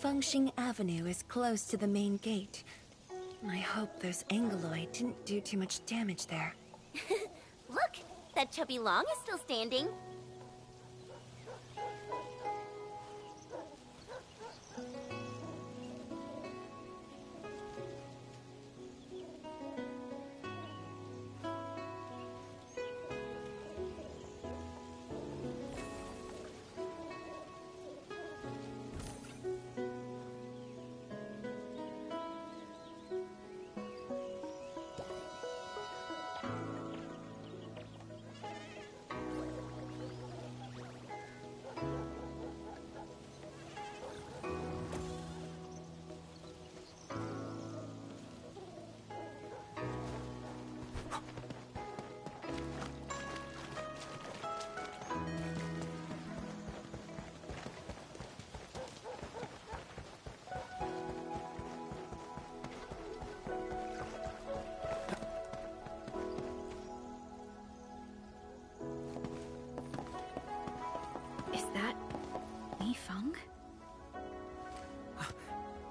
[SPEAKER 7] Fengxing Avenue is close to the main gate. I hope those Angoloid didn't do too much damage there.
[SPEAKER 1] Look, that chubby Long is still standing.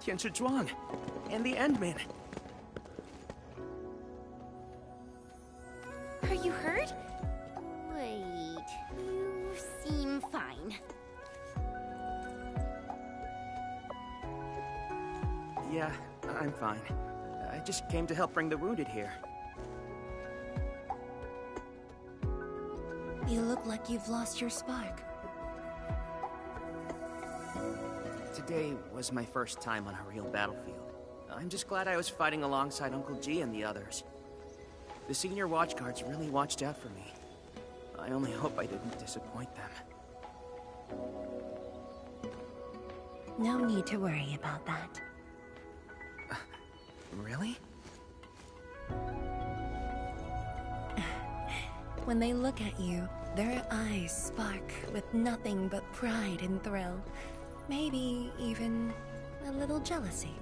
[SPEAKER 8] Tianshi Zhuang, and the Endman.
[SPEAKER 1] Are you hurt? Wait, you seem fine.
[SPEAKER 8] Yeah, I'm fine. I just came to help bring the wounded here.
[SPEAKER 12] You look like you've lost your spark.
[SPEAKER 8] Today was my first time on a real battlefield. I'm just glad I was fighting alongside Uncle G and the others. The senior watchguards really watched out for me. I only hope I didn't disappoint them.
[SPEAKER 3] No need to worry about that.
[SPEAKER 8] Really?
[SPEAKER 3] When they look at you, their eyes spark with nothing but pride and thrill. Maybe even a little jealousy.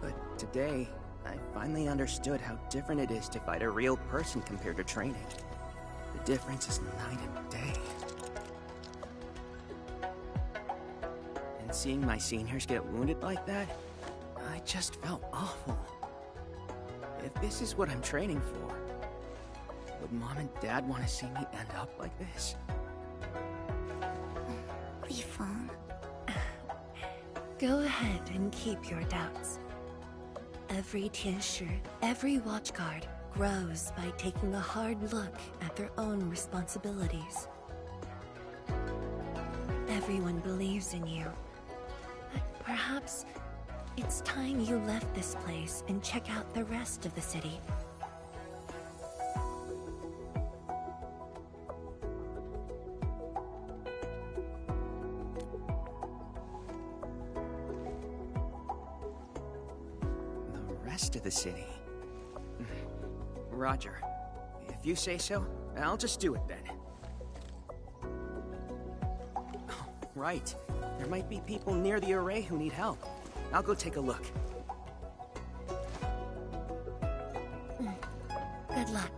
[SPEAKER 8] But today, I finally understood how different it is to fight a real person compared to training. The difference is night and day. And seeing my seniors get wounded like that, I just felt awful. If this is what I'm training for, would Mom and Dad want to see me end up like this?
[SPEAKER 3] Lifeng. Go ahead and keep your doubts. Every Tianshi, every watchguard, grows by taking a hard look at their own responsibilities. Everyone believes in you. But perhaps it's time you left this place and check out the rest of the city.
[SPEAKER 8] To the city. Roger. If you say so, I'll just do it then. Oh, right. There might be people near the array who need help. I'll go take a look.
[SPEAKER 3] Good luck.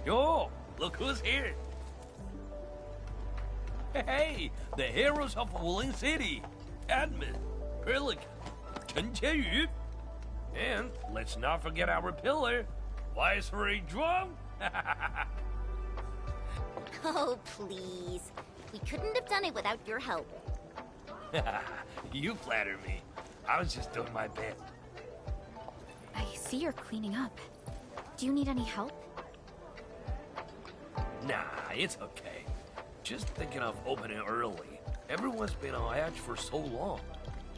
[SPEAKER 2] Yo, look who's here. Hey, the heroes of Wuling City. Admin, Pelican, Chen Qianyu. And let's not forget our pillar, Viceroy Zhuang.
[SPEAKER 1] Oh, please. We couldn't have done it without your help.
[SPEAKER 2] You flatter me. I was just doing my best.
[SPEAKER 4] I see you're cleaning up. Do you need any help?
[SPEAKER 2] Nah, it's okay. Just thinking of opening early. Everyone's been on edge for so long.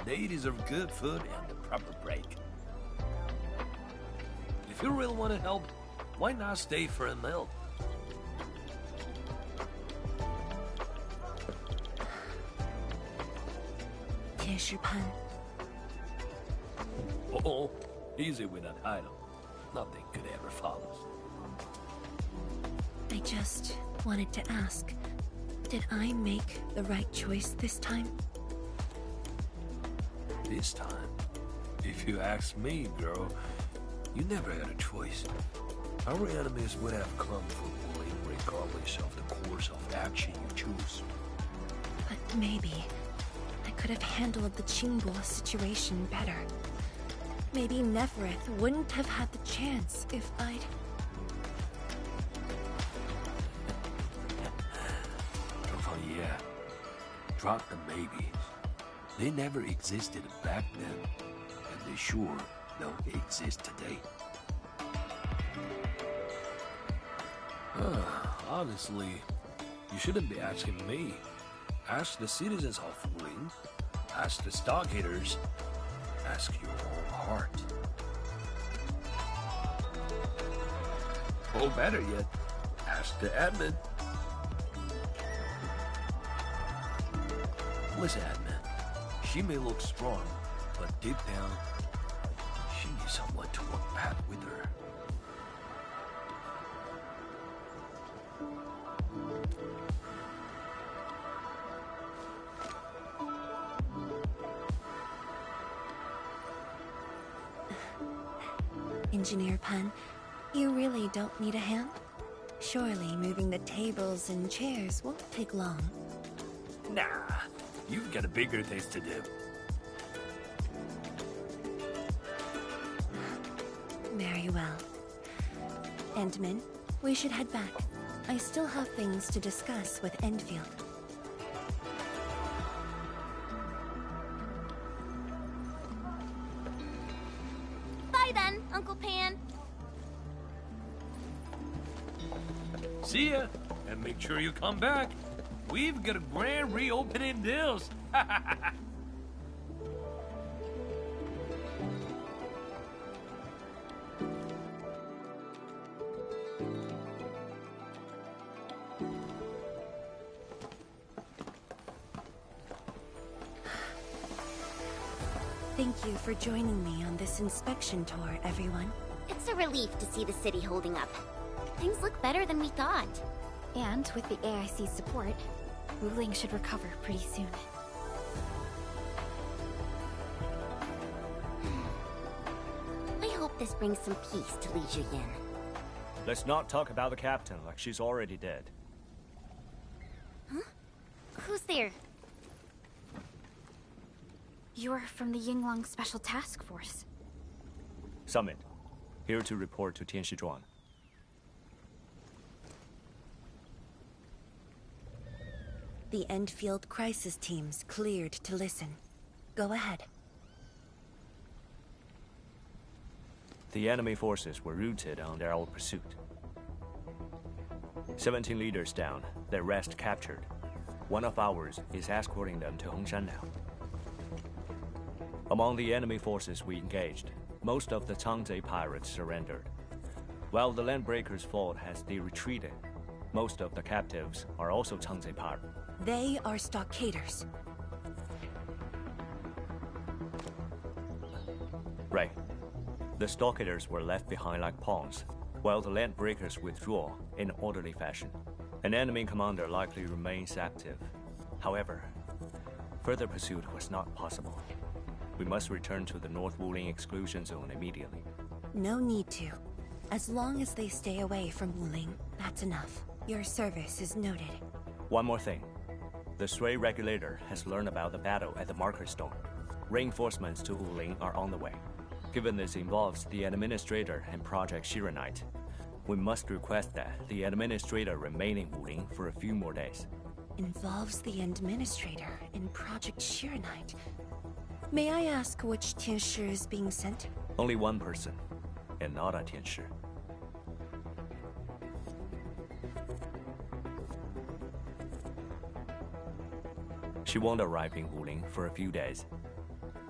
[SPEAKER 2] They deserve good food and a proper break. If you really want to help, why not stay for a meal?
[SPEAKER 3] Tianshi-pan.
[SPEAKER 2] Oh, easy with that title. Nothing could ever follow.
[SPEAKER 3] I just wanted to ask, did I make the right choice this time?
[SPEAKER 2] This time, if you ask me, girl, you never had a choice. Our enemies would have come for Wuling regardless of the course of action you choose.
[SPEAKER 3] But maybe I could have handled the Qingbo situation better. Maybe Nefereth wouldn't have had the chance if I'd...
[SPEAKER 2] Oh yeah, drop the maybes. They never existed back then, and they sure don't exist today. Honestly, you shouldn't be asking me. Ask the citizens of Wuling. Ask the stockhaters. Ask your own heart. Or better yet, ask the admin. Listen, admin. She may look strong, but deep down, she needs someone to walk path with her.
[SPEAKER 15] Engineer Pan, you really don't need a hand? Surely moving the tables and chairs won't take long.
[SPEAKER 2] Nah, you've got bigger things to do.
[SPEAKER 15] Very well. Endman, we should head back. I still have things to discuss with Endfield.
[SPEAKER 1] Bye then, Uncle Pan.
[SPEAKER 2] See ya, and make sure you come back. We've got a grand reopening deals.
[SPEAKER 15] Thank you for joining me on this inspection tour, everyone.
[SPEAKER 1] It's a relief to see the city holding up. Things look better than we thought.
[SPEAKER 4] And with the AIC's support, Wuling should recover pretty soon.
[SPEAKER 1] I hope this brings some peace to Li Zhiyan.
[SPEAKER 9] Let's not talk about the captain like she's already dead.
[SPEAKER 1] Huh? Who's there?
[SPEAKER 4] You're from the Yinglang Special Task Force.
[SPEAKER 9] Summit. Here to report to Tianshizhuan.
[SPEAKER 15] The Endfield crisis team's cleared to listen. Go ahead.
[SPEAKER 9] The enemy forces were routed under our pursuit. 17 leaders down, the rest captured. One of ours is escorting them to Hongshan now. Among the enemy forces we engaged, most of the Changzhe pirates surrendered. While the Landbreakers fought as they retreated, most of the captives are also Changzhe pirates.
[SPEAKER 15] They are stockaders.
[SPEAKER 9] Right. The stockaders were left behind like pawns, while the Landbreakers withdraw in orderly fashion. An enemy commander likely remains active. However, further pursuit was not possible. We must return to the North Wuling exclusion zone immediately.
[SPEAKER 15] No need to. As long as they stay away from Wuling, that's enough. Your service is noted.
[SPEAKER 9] One more thing. The Sui regulator has learned about the battle at the Marker Stone. Reinforcements to Wuling are on the way. Given this involves the Administrator and Project Shiranite, we must request that the Administrator remain in Wuling for a few more days.
[SPEAKER 15] Involves the Administrator in Project Shiranite. May I ask which Tianshi is being sent?
[SPEAKER 9] Only one person, and not a Tianshi. She won't arrive in Wuling for a few days.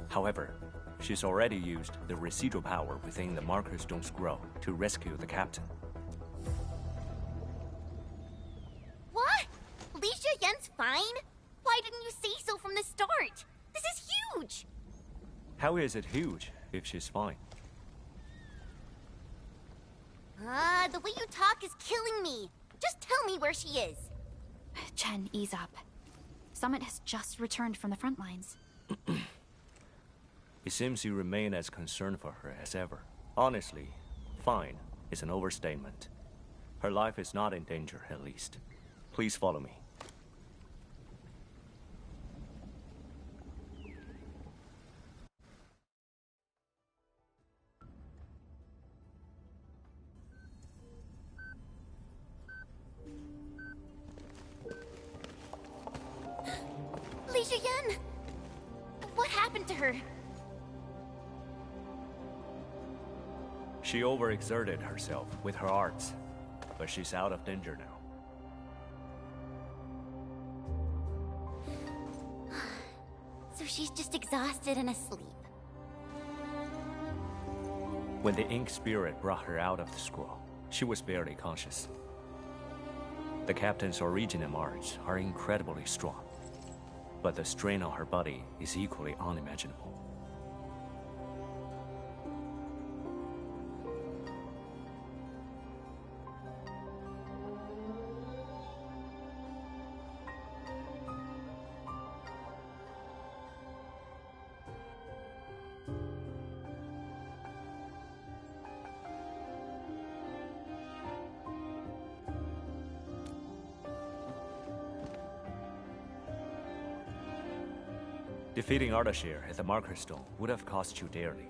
[SPEAKER 9] However, she's already used the residual power within the Marker Stone Scroll to rescue the captain.
[SPEAKER 1] What? Li Zhiyan's fine? Why didn't you say so from the start? This is huge!
[SPEAKER 9] How is it huge if she's fine?
[SPEAKER 1] The way you talk is killing me. Just tell me where she is.
[SPEAKER 4] Chen, ease up. Summit has just returned from the front lines.
[SPEAKER 9] It seems you remain as concerned for her as ever. Honestly, fine is an overstatement. Her life is not in danger, at least. Please follow me.
[SPEAKER 1] Li Zhiyan!
[SPEAKER 9] She overexerted herself with her arts, but she's out of danger now.
[SPEAKER 1] So she's just exhausted and asleep.
[SPEAKER 9] When the ink spirit brought her out of the scroll, she was barely conscious. The captain's Originium arts are incredibly strong, but the strain on her body is equally unimaginable. Defeating Ardashir at the Marker Stone would have cost you dearly.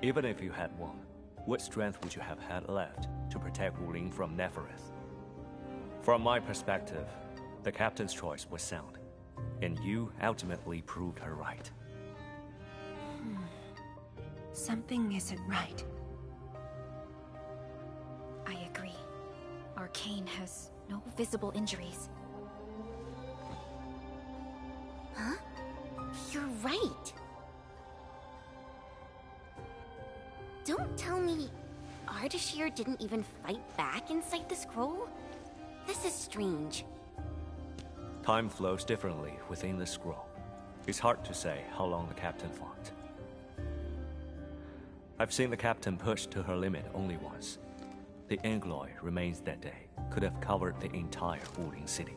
[SPEAKER 9] Even if you had won, what strength would you have had left to protect Wuling from Nefereth? From my perspective, the captain's choice was sound, and you ultimately proved her right.
[SPEAKER 15] Something isn't right.
[SPEAKER 4] I agree. Arcane has no visible injuries.
[SPEAKER 1] Huh? You're right. Don't tell me Ardashir didn't even fight back inside the scroll? This is strange.
[SPEAKER 9] Time flows differently within the scroll. It's hard to say how long the captain fought. I've seen the captain pushed to her limit only once. The Angloy remains that day could have covered the entire Wuling city.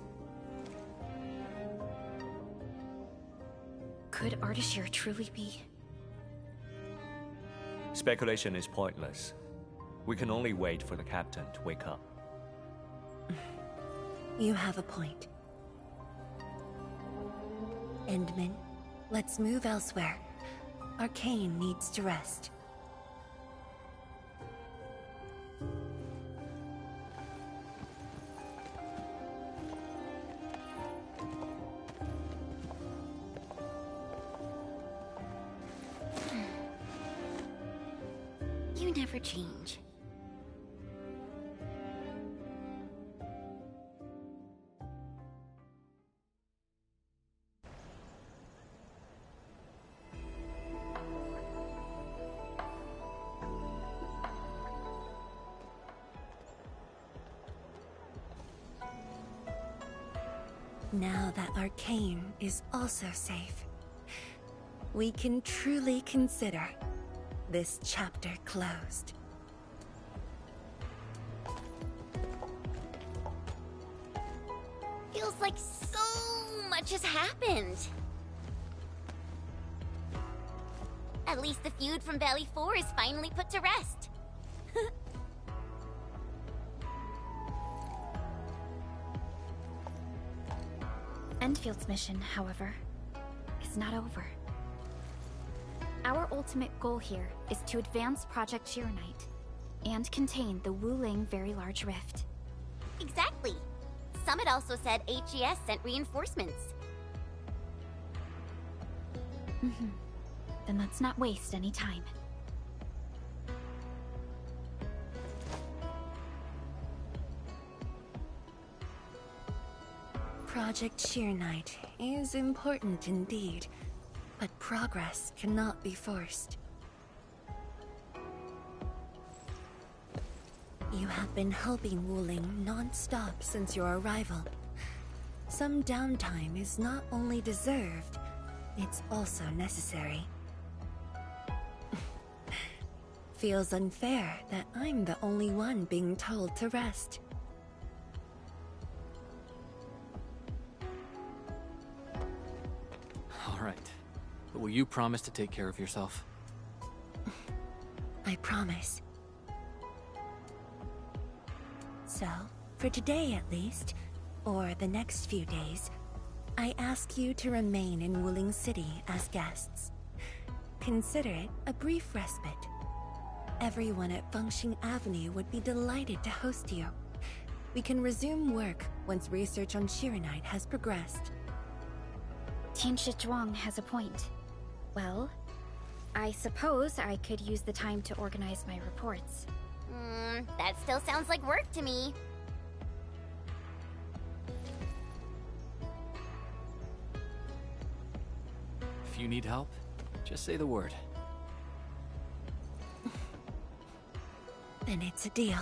[SPEAKER 4] Could Ardashir truly be?
[SPEAKER 9] Speculation is pointless. We can only wait for the captain to wake up.
[SPEAKER 15] You have a point. Endman, let's move elsewhere. Arcane needs to rest.
[SPEAKER 1] You never change.
[SPEAKER 15] Now that Arcane is also safe, we can truly consider this chapter closed.
[SPEAKER 1] Feels like so much has happened. At least the feud from Valley 4 is finally put to rest.
[SPEAKER 4] Endfield's mission, however, is not over. Our ultimate goal here is to advance Project Chironite and contain the Wuling Very Large Rift.
[SPEAKER 1] Exactly. Summit also said HES sent reinforcements.
[SPEAKER 4] Then let's not waste any time.
[SPEAKER 15] Project Chironite is important indeed, but progress cannot be forced. You have been helping Wuling non-stop since your arrival. Some downtime is not only deserved, it's also necessary. Feels unfair that I'm the only one being told to rest.
[SPEAKER 13] All right. But will you promise to take care of yourself?
[SPEAKER 15] I promise. So, for today at least, or the next few days, I ask you to remain in Wuling City as guests. Consider it a brief respite. Everyone at Fengxing Avenue would be delighted to host you. We can resume work once research on Chironite has progressed.
[SPEAKER 4] Tianshi Zhuang has a point. Well, I suppose I could use the time to organize my reports.
[SPEAKER 1] That still sounds like work to me.
[SPEAKER 13] If you need help, just say the word.
[SPEAKER 15] Then it's a deal.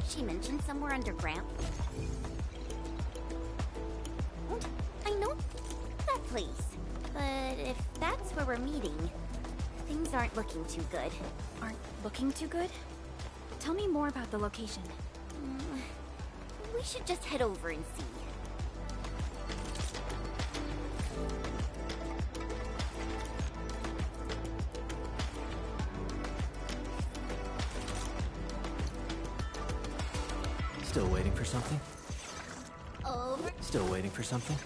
[SPEAKER 1] She mentioned somewhere underground. Oh, I know that place. But if that's where we're meeting, things aren't looking too good.
[SPEAKER 4] Aren't looking too good? Tell me more about the location.
[SPEAKER 1] We should just head over and see.
[SPEAKER 13] Still waiting for something?
[SPEAKER 1] Over.
[SPEAKER 13] Still waiting for something?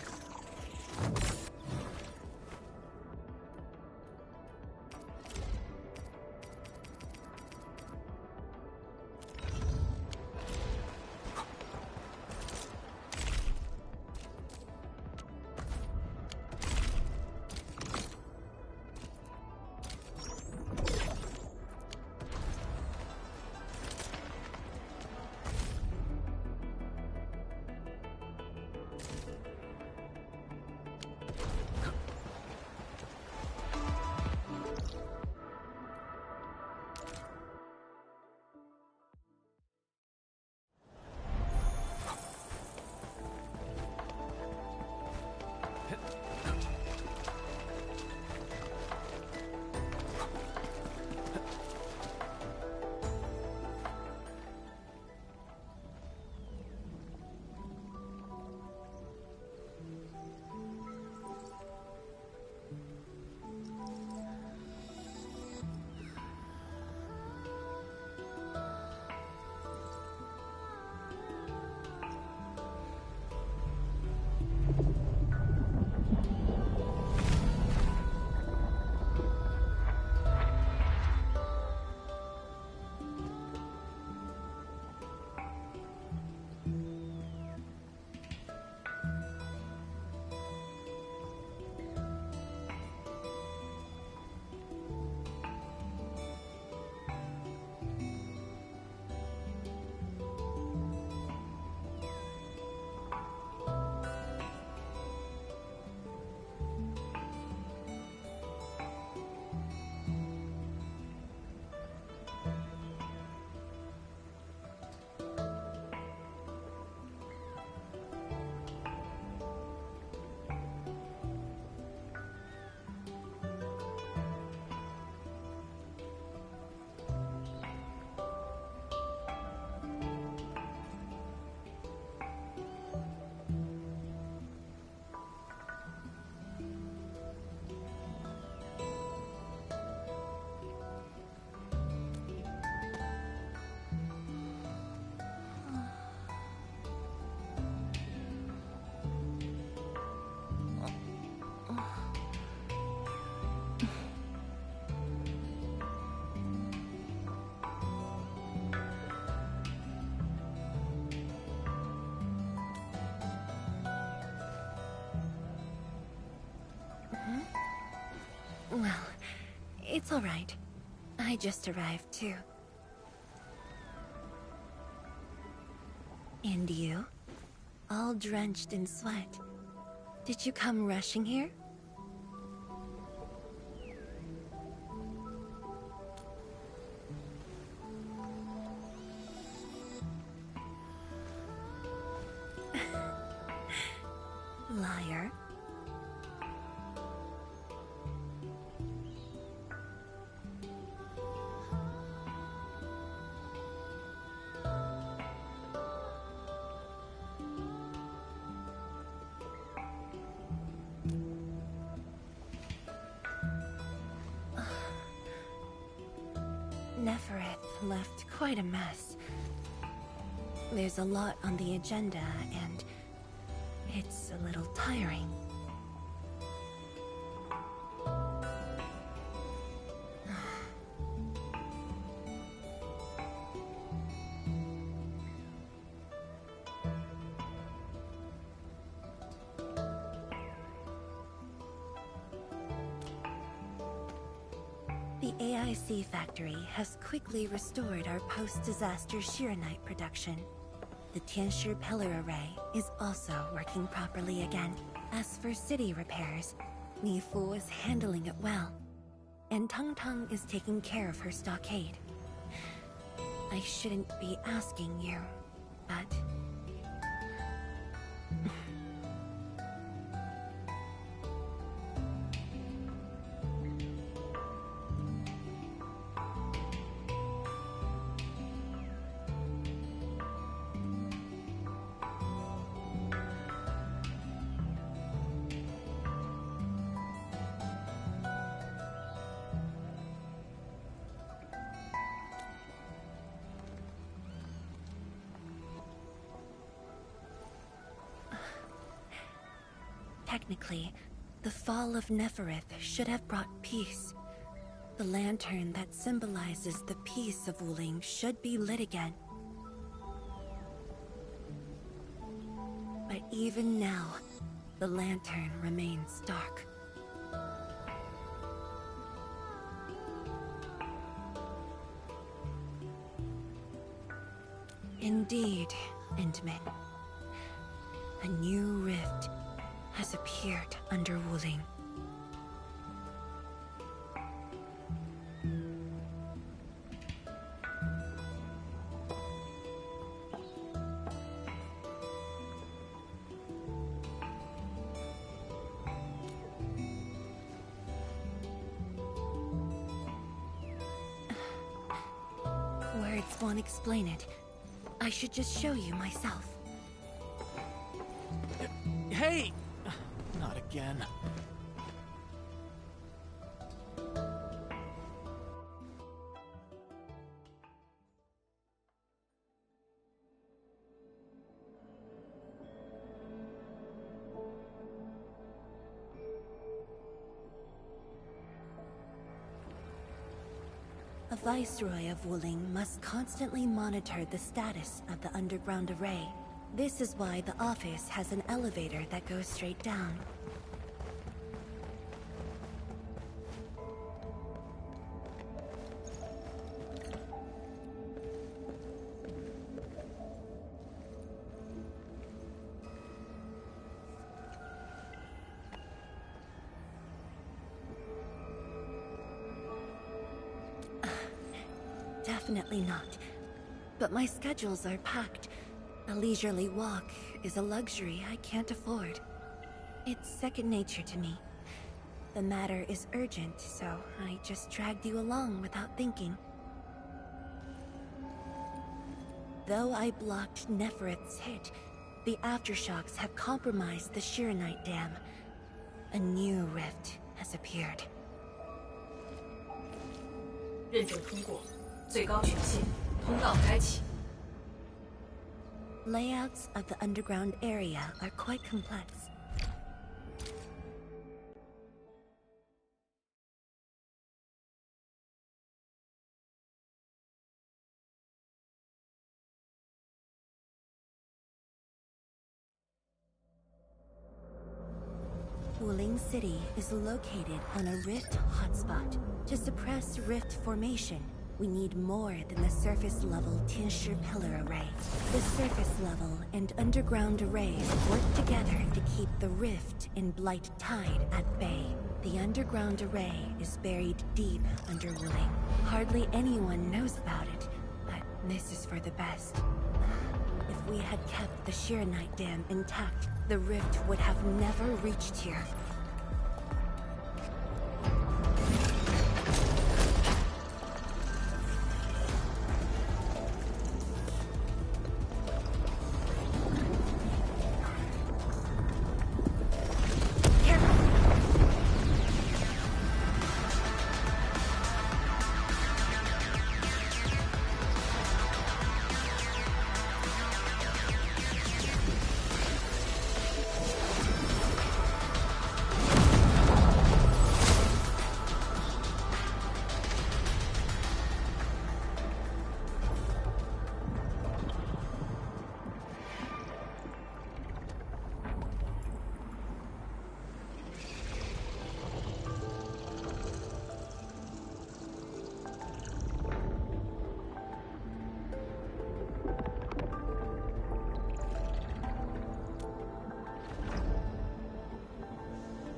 [SPEAKER 15] It's alright. I just arrived too. And you? All drenched in sweat. Did you come rushing here? Liar. Nefereth left quite a mess. There's a lot on the agenda, and it's a little tiring. The AIC factory has quickly restored our post-disaster Shiranite production. The Tianshi pillar array is also working properly again. As for city repairs, Nifu is handling it well, and Tang Tang is taking care of her stockade. I shouldn't be asking you, but... Technically, the fall of Nefereth should have brought peace. The lantern that symbolizes the peace of Wuling should be lit again. But even now, the lantern remains dark. Indeed, Endman. A new rift has appeared under Wuling. Words won't explain it. I should just show you myself.
[SPEAKER 13] Hey! Not again.
[SPEAKER 15] A Viceroy of Wuling must constantly monitor the status of the underground array. This is why the office has an elevator that goes straight down. Definitely not. But my schedules are packed. A leisurely walk is a luxury I can't afford. It's second nature to me. The matter is urgent, so I just dragged you along without thinking. Though I blocked Nefereth's hit, the aftershocks have compromised the Shiranite dam. A new rift has appeared.
[SPEAKER 16] 认证通过，最高权限，通道开启。
[SPEAKER 15] Layouts of the underground area are quite complex. Wuling Wuling City is located on a rift hotspot. To suppress rift formation, we need more than the surface-level Tinsher Pillar Array. The surface-level and underground arrays work together to keep the rift in Blight Tide at bay. The underground array is buried deep under Wuling. Hardly anyone knows about it, but this is for the best. If we had kept the Shirenite Dam intact, the rift would have never reached here.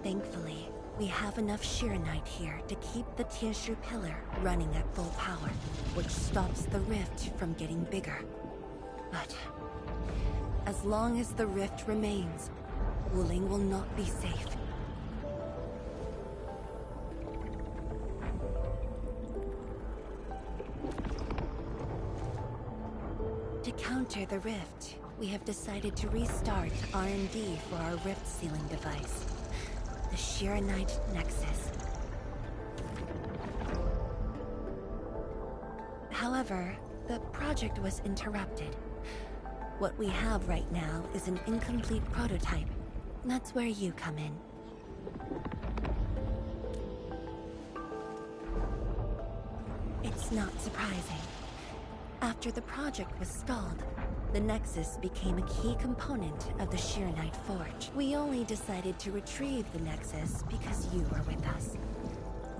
[SPEAKER 15] Thankfully, we have enough Shirenite here to keep the Tinsher Pillar running at full power, which stops the rift from getting bigger. But as long as the rift remains, Wuling will not be safe. To counter the rift, we have decided to restart R&D for our rift sealing device. The Shirenite Nexus. However, the project was interrupted. What we have right now is an incomplete prototype. That's where you come in. It's not surprising. After the project was stalled, the Nexus became a key component of the Shirenite Forge. We only decided to retrieve the Nexus because you were with us.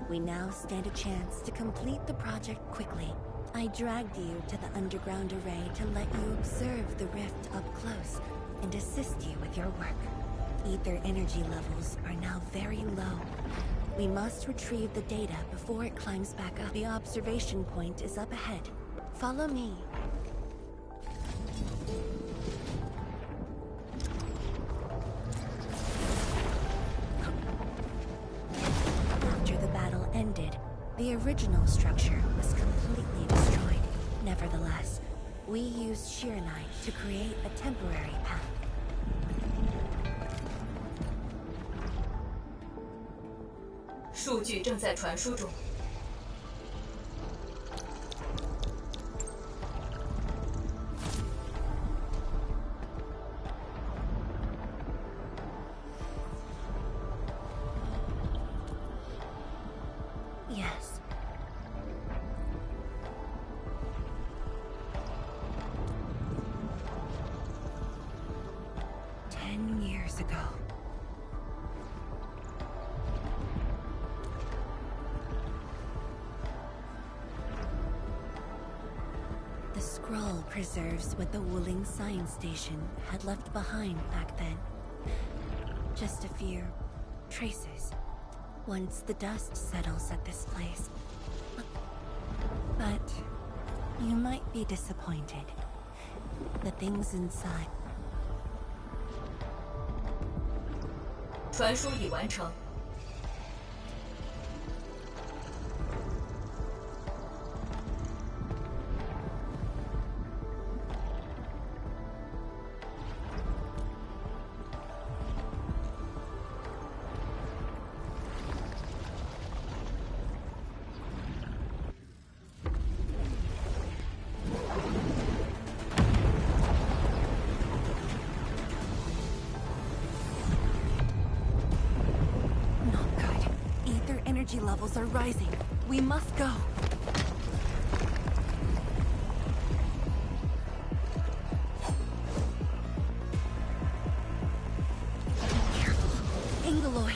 [SPEAKER 15] We now stand a chance to complete the project quickly. I dragged you to the underground array to let you observe the rift up close and assist you with your work. Ether energy levels are now very low. We must retrieve the data before it climbs back up. The observation point is up ahead. Follow me. After the battle ended, the original structure was completely destroyed. Nevertheless, we used Shirenite to create a temporary path.
[SPEAKER 16] "数据正在传输中。"
[SPEAKER 15] Yes. "10 years ago. The scroll preserves what the Wuling Science Station had left behind back then. Just a few traces. Once the dust settles at this place. But you might be disappointed. The things inside.
[SPEAKER 16] 传输已完成。
[SPEAKER 15] Energy levels are rising. We must go. Careful. Angaloy,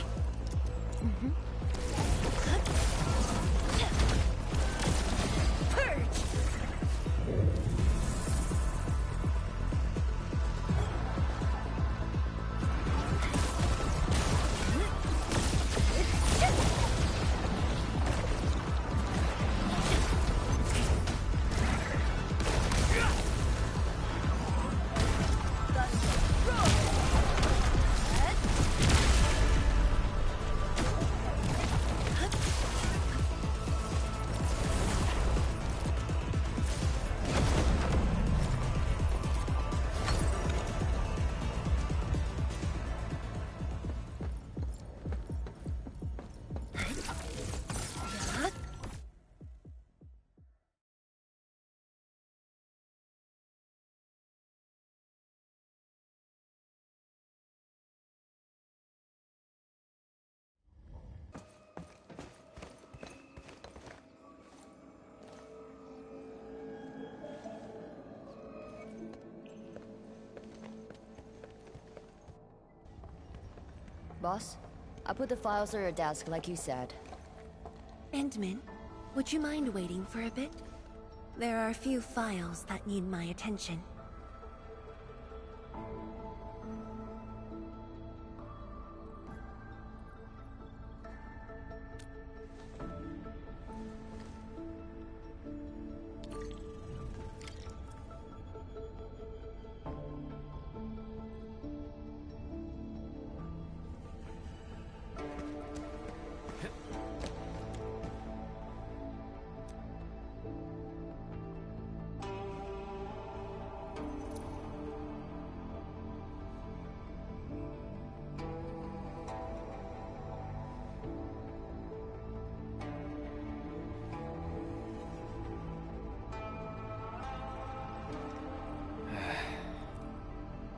[SPEAKER 12] Boss, I put the files on your desk like you said.
[SPEAKER 15] Endman, would you mind waiting for a bit? There are a few files that need my attention.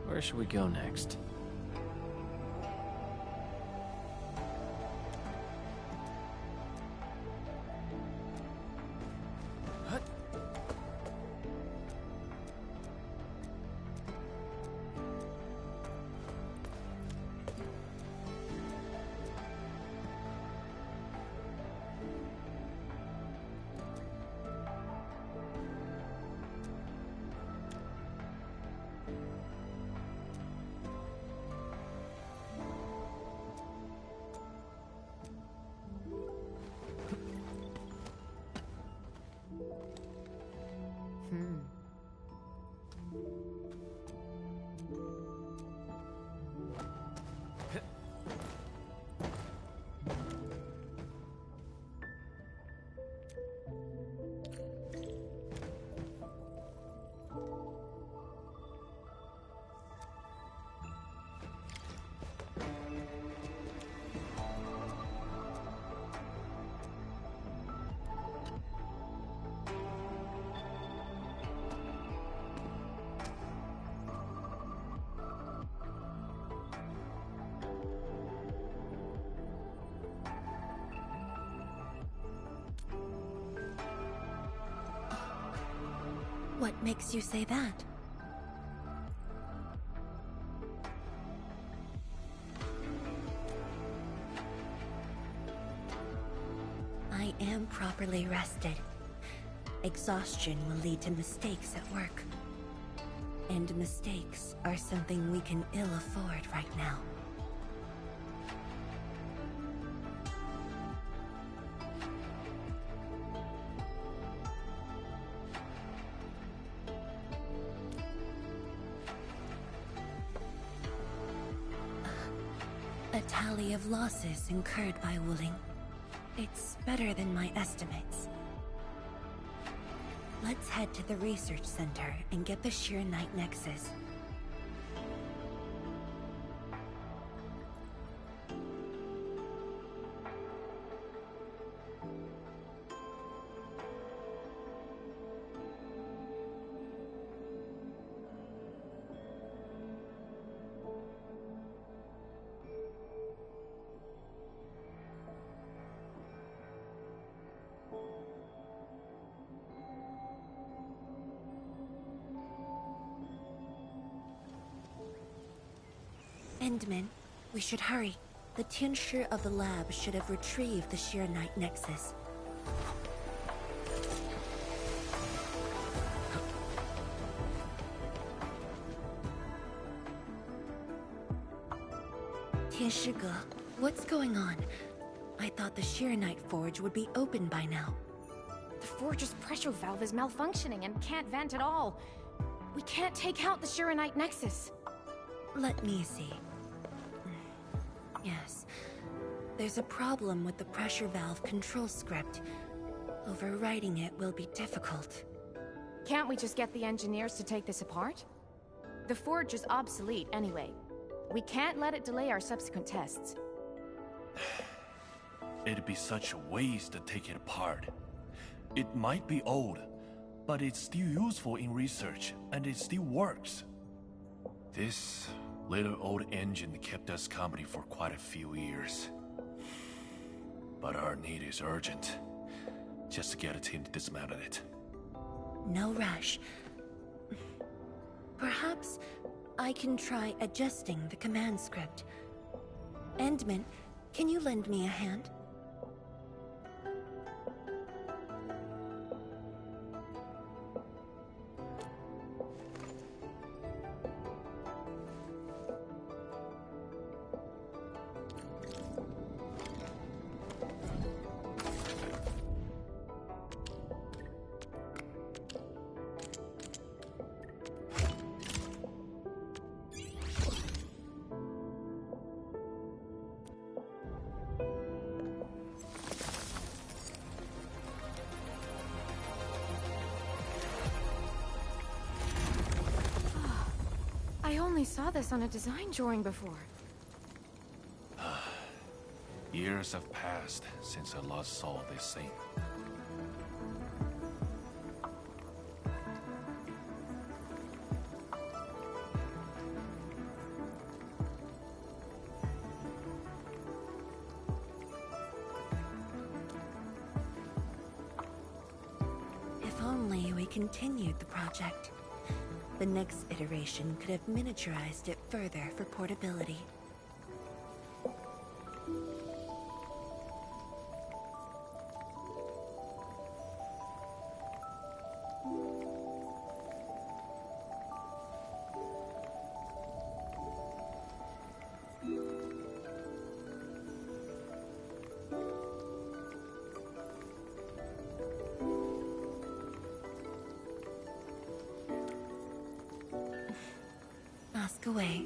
[SPEAKER 8] Where should we go next? What makes you say that? I am properly rested. Exhaustion will lead to mistakes at work. And mistakes are something we can ill afford right now. A tally of losses incurred by Wuling. It's better than my estimates. Let's head to the research center and get the Sheer Knight Nexus. Endman, we should hurry. The Tianshi of the lab should have retrieved the Sheer Knight Nexus. Tianshi, what's going on? I thought the Sheer Knight Forge would be open by now.
[SPEAKER 10] The Forge's pressure valve is malfunctioning and can't vent at all. We can't take out the Sheer Knight Nexus.
[SPEAKER 15] Let me see. Yes. There's a problem with the pressure valve control script. Overwriting it will be difficult.
[SPEAKER 10] Can't we just get the engineers to take this apart? The Forge is obsolete anyway. We can't let it delay our subsequent tests.
[SPEAKER 17] It'd be such a waste to take it apart. It might be old, but it's still useful in research, and it still works. This little old engine kept us company for quite a few years. But our need is urgent. Just to get a team to dismantle it.
[SPEAKER 15] No rush. Perhaps I can try adjusting the command script. Endman, can you lend me a hand?
[SPEAKER 10] I only saw this on a design drawing before.
[SPEAKER 17] Years have passed since I last saw this thing.
[SPEAKER 15] If only we continued the project. The next iteration could have miniaturized it further for portability. Ask away.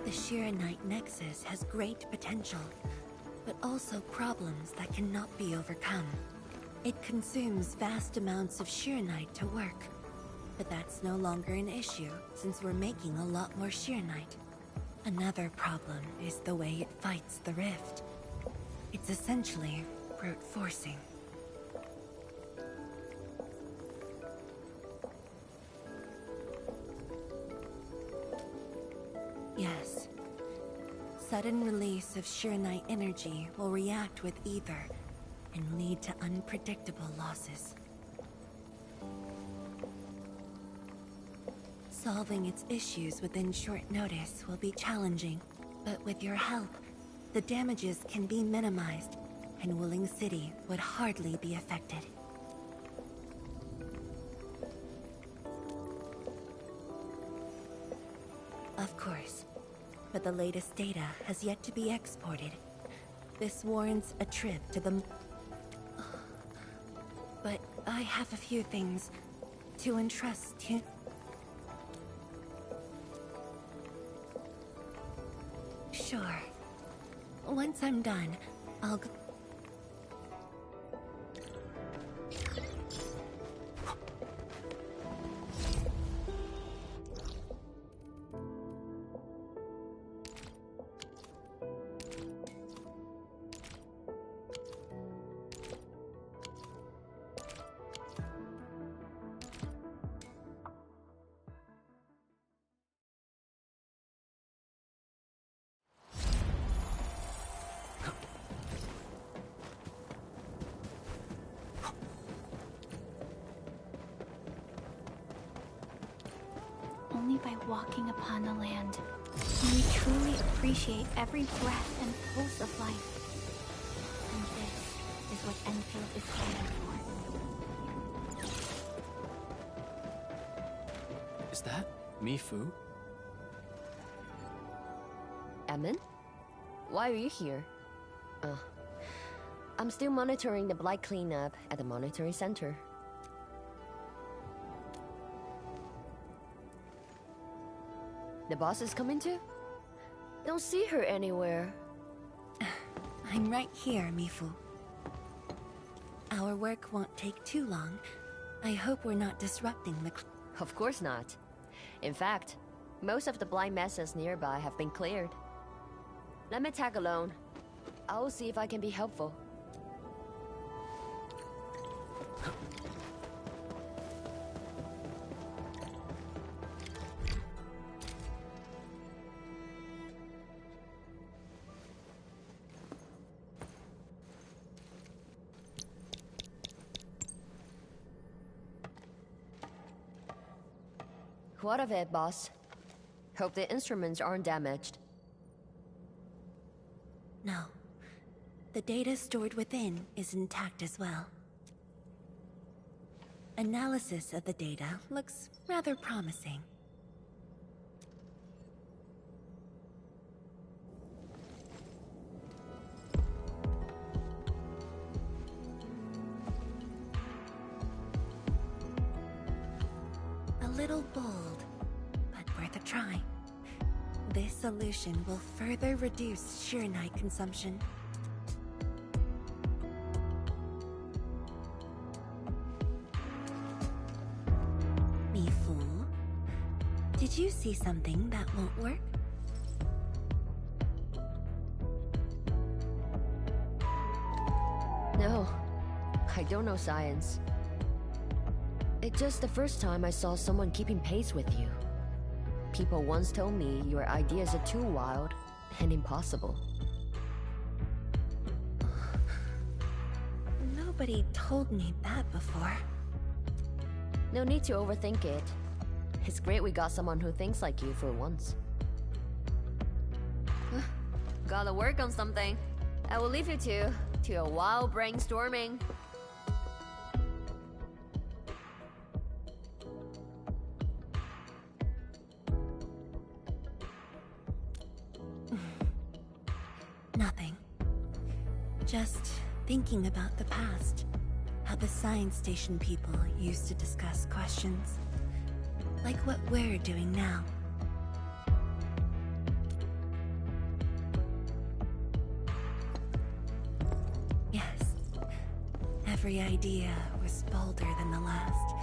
[SPEAKER 15] The Shiranite Nexus has great potential, but also problems that cannot be overcome. It consumes vast amounts of Shiranite to work, but that's no longer an issue since we're making a lot more Shiranite. Another problem is the way it fights the rift. It's essentially brute forcing. Yes. Sudden release of Shiranite energy will react with ether and lead to unpredictable losses. Solving its issues within short notice will be challenging, but with your help, the damages can be minimized, and Wuling City would hardly be affected. Of course, but the latest data has yet to be exported. This warrants a trip to the... But I have a few things to entrust to... Sure. Once I'm done, I'll go...
[SPEAKER 4] Only by walking upon the land can we truly appreciate every breath and pulse of life. And this is what Endfield is fighting for.
[SPEAKER 13] Is that Mifu?
[SPEAKER 12] Emin? Why are you here? I'm still monitoring the blight cleanup at the monitoring center. The boss is coming too? Don't see her anywhere.
[SPEAKER 15] I'm right here, Mifu. Our work won't take too long. I hope we're not disrupting the...
[SPEAKER 12] Of course not. In fact, most of the blind messes nearby have been cleared. Let me tag along. I'll see if I can be helpful. What of it, boss? Hope the instruments aren't damaged.
[SPEAKER 15] No. The data stored within is intact as well. Analysis of the data looks rather promising. A little bold, but worth a try. This solution will further reduce sheer night consumption. Me fool. Did you see something that won't work?
[SPEAKER 12] No, I don't know science. It's just the first time I saw someone keeping pace with you. People once told me your ideas are too wild and impossible.
[SPEAKER 15] Nobody told me that before.
[SPEAKER 12] No need to overthink it. It's great we got someone who thinks like you for once. Gotta work on something. I will leave you to your wild brainstorming.
[SPEAKER 15] Nothing. Just thinking about the past. How the science station people used to discuss questions. Like what we're doing now. Yes. Every idea was bolder than the last.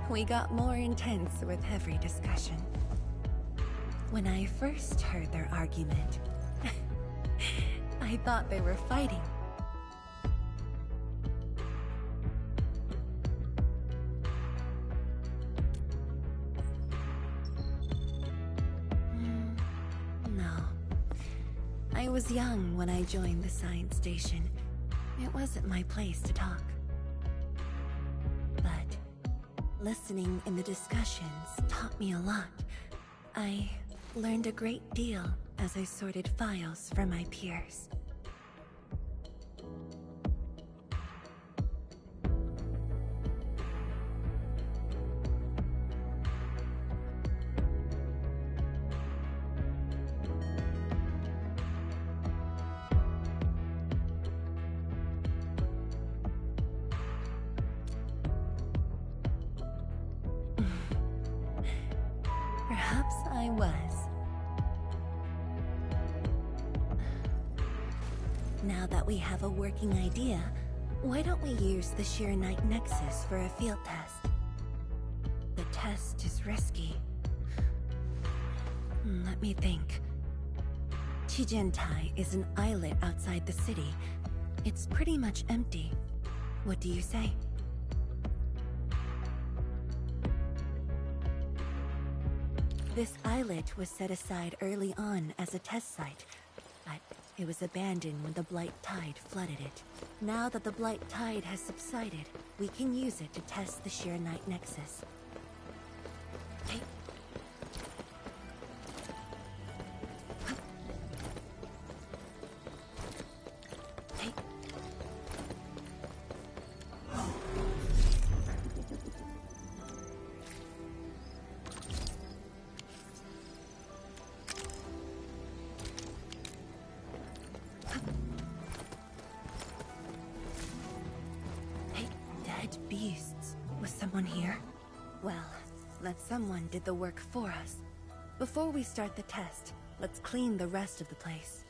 [SPEAKER 15] We got more intense with every discussion. When I first heard their argument, I thought they were fighting. No. I was young when I joined the science station. It wasn't my place to talk. But listening in the discussions taught me a lot. I learned a great deal as I sorted files for my peers. Perhaps I was. Now that we have a working idea, why don't we use the Sheer Night Nexus for a field test? The test is risky. Let me think. Chijentai is an islet outside the city. It's pretty much empty. What do you say? This islet was set aside early on as a test site, but it was abandoned when the Blight Tide flooded it. Now that the Blight Tide has subsided, we can use it to test the Sheer Night Nexus. Hey. Hey. Beasts. Was someone here? Well, that someone did the work for us. Before we start the test, let's clean the rest of the place.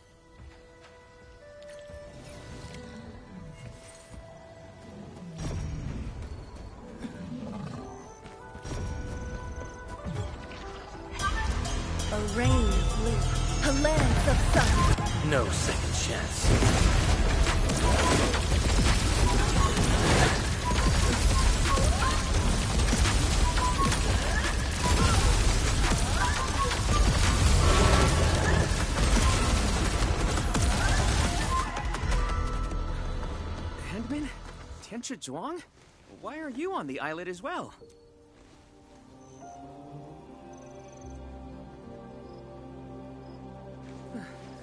[SPEAKER 15] rain of blue, a lance of sun.
[SPEAKER 5] No second chance.
[SPEAKER 8] Handman? Tianchi Zhuang? Why are you on the islet as well?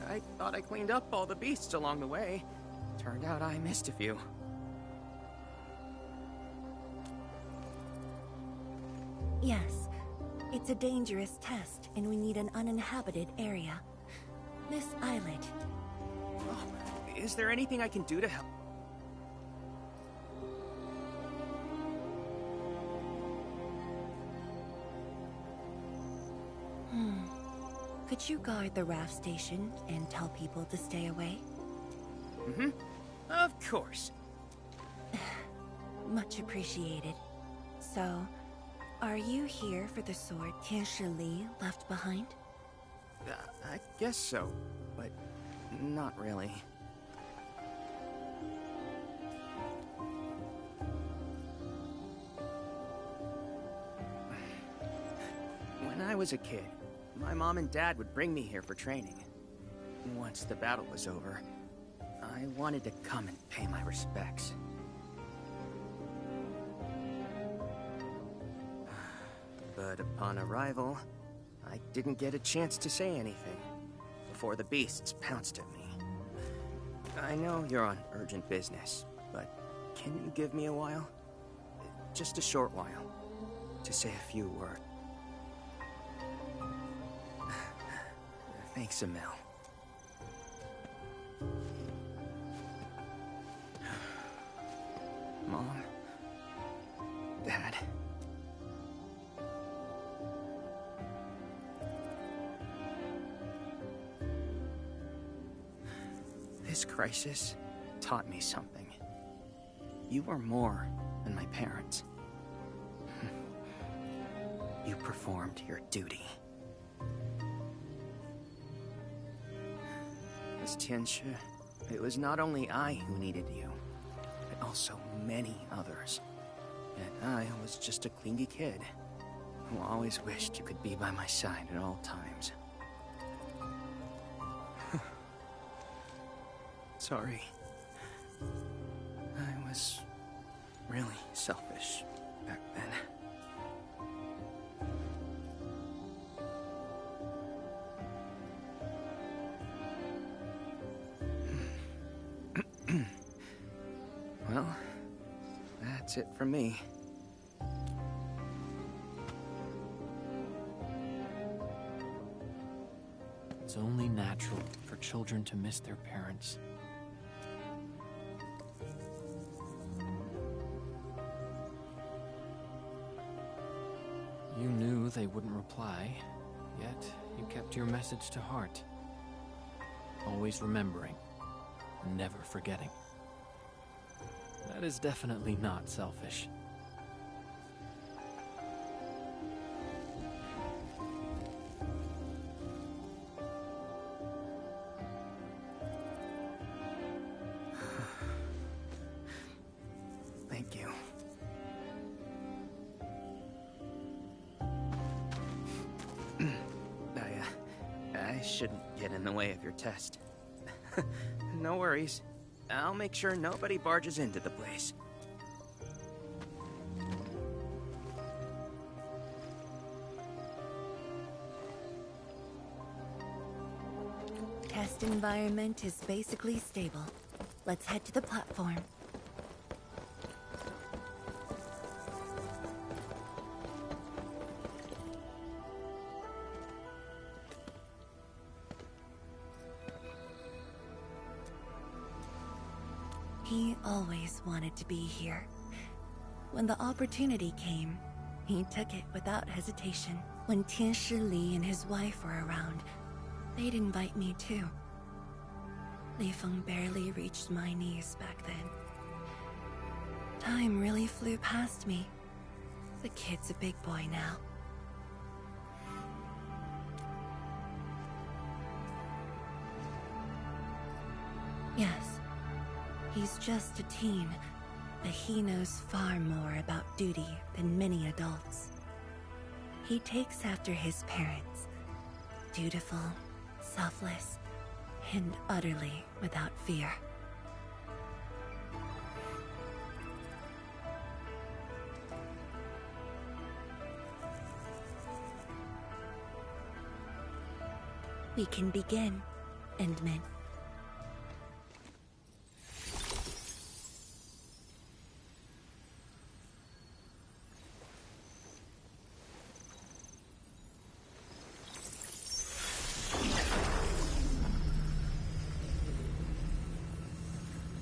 [SPEAKER 8] I thought I cleaned up all the beasts along the way. Turned out I missed a few.
[SPEAKER 15] Yes, it's a dangerous test, and we need an uninhabited area. This islet.
[SPEAKER 8] Oh, is there anything I can do to help?
[SPEAKER 15] Could you guard the raft station and tell people to stay away?
[SPEAKER 8] Mm-hmm. Of course.
[SPEAKER 15] Much appreciated. So, are you here for the sword Tianshi Li left behind?
[SPEAKER 8] I guess so, but not really. When I was a kid, my mom and dad would bring me here for training. Once the battle was over, I wanted to come and pay my respects. But upon arrival, I didn't get a chance to say anything before the beasts pounced at me. I know you're on urgent business, but can you give me a while? Just a short while, to say a few words. Thanks, Emil. Mom? Dad? This crisis taught me something. You are more than my parents. You performed your duty. As Tianchi, it was not only I who needed you, but also many others. And I was just a clingy kid who always wished you could be by my side at all times. Sorry. I was really selfish back then. Well, that's it from me.
[SPEAKER 13] It's only natural for children to miss their parents. You knew they wouldn't reply, yet you kept your message to heart. Always remembering, and never forgetting. That is definitely not selfish.
[SPEAKER 8] Thank you. I shouldn't get in the way of your test. No worries. I'll make sure nobody barges into the place.
[SPEAKER 15] Test environment is basically stable. Let's head to the platform. He always wanted to be here. When the opportunity came, he took it without hesitation. When Tianshi Li and his wife were around, they'd invite me too. Li Feng barely reached my knees back then. Time really flew past me. The kid's a big boy now. Yes. He's just a teen, but he knows far more about duty than many adults. He takes after his parents. Dutiful, selfless, and utterly without fear. We can begin, Endman.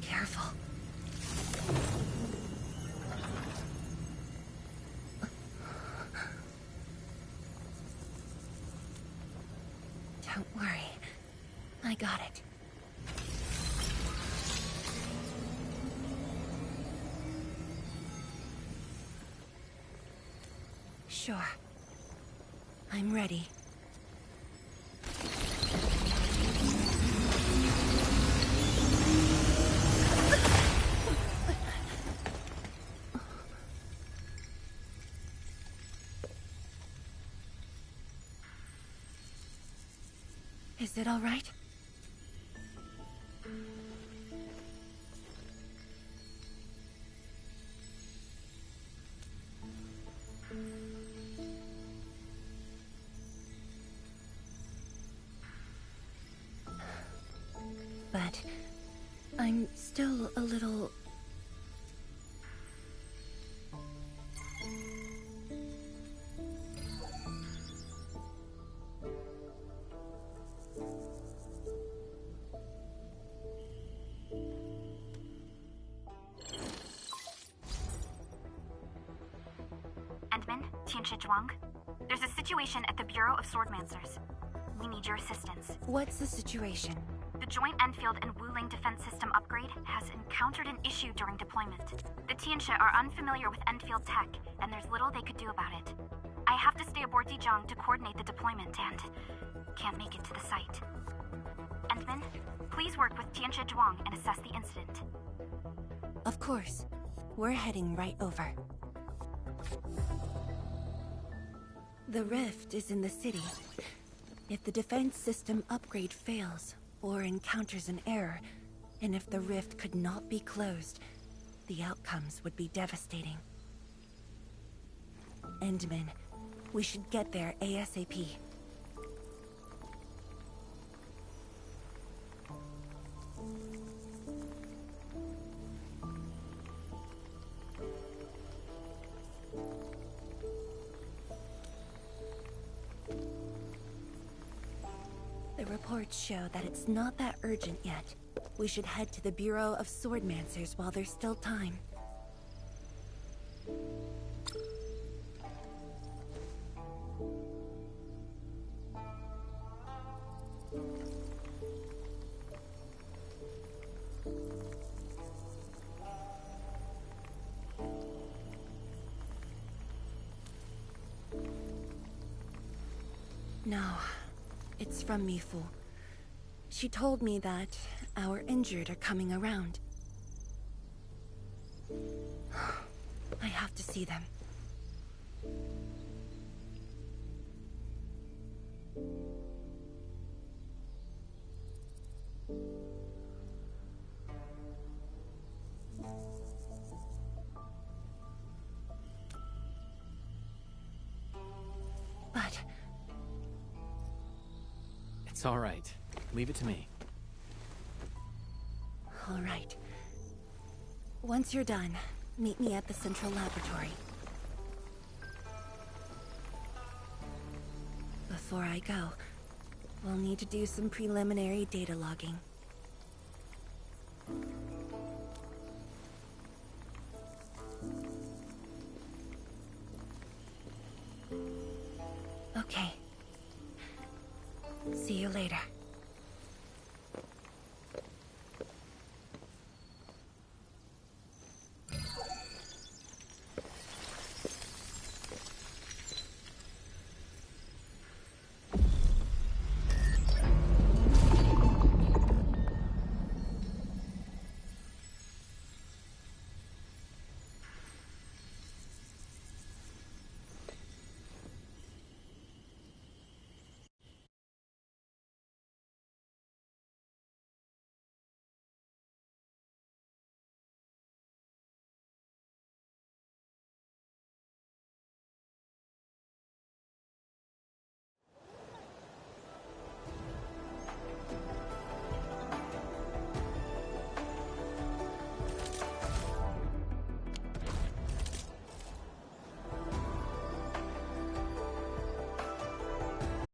[SPEAKER 15] Careful. Don't worry. I got it. Sure. I'm ready. Is it all right? But I'm still a little...
[SPEAKER 18] Endman, Tianshi Zhuang. There's a situation at the Bureau of Swordmancers. We need your assistance.
[SPEAKER 15] What's the situation?
[SPEAKER 18] The joint Endfield and Wuling defense system upgrade has encountered an issue during deployment. The Tianshi are unfamiliar with Endfield tech, and there's little they could do about it. I have to stay aboard Dijong to coordinate the deployment and can't make it to the site. Endman, please work with Tianshi Zhuang and assess the incident.
[SPEAKER 15] Of course. We're heading right over. The rift is in the city. If the defense system upgrade fails, or encounters an error, and if the rift could not be closed, the outcomes would be devastating. Endman, we should get there ASAP. The reports show that it's not that urgent yet. We should head to the Bureau of Swordmancers while there's still time. No. It's from Mifu. She told me that our injured are coming around. I have to see them. But...
[SPEAKER 13] It's all right. Leave it to me.
[SPEAKER 15] all right. Once you're done, meet me at the central laboratory. Before I go, we'll need to do some preliminary data logging. Okay. See you later.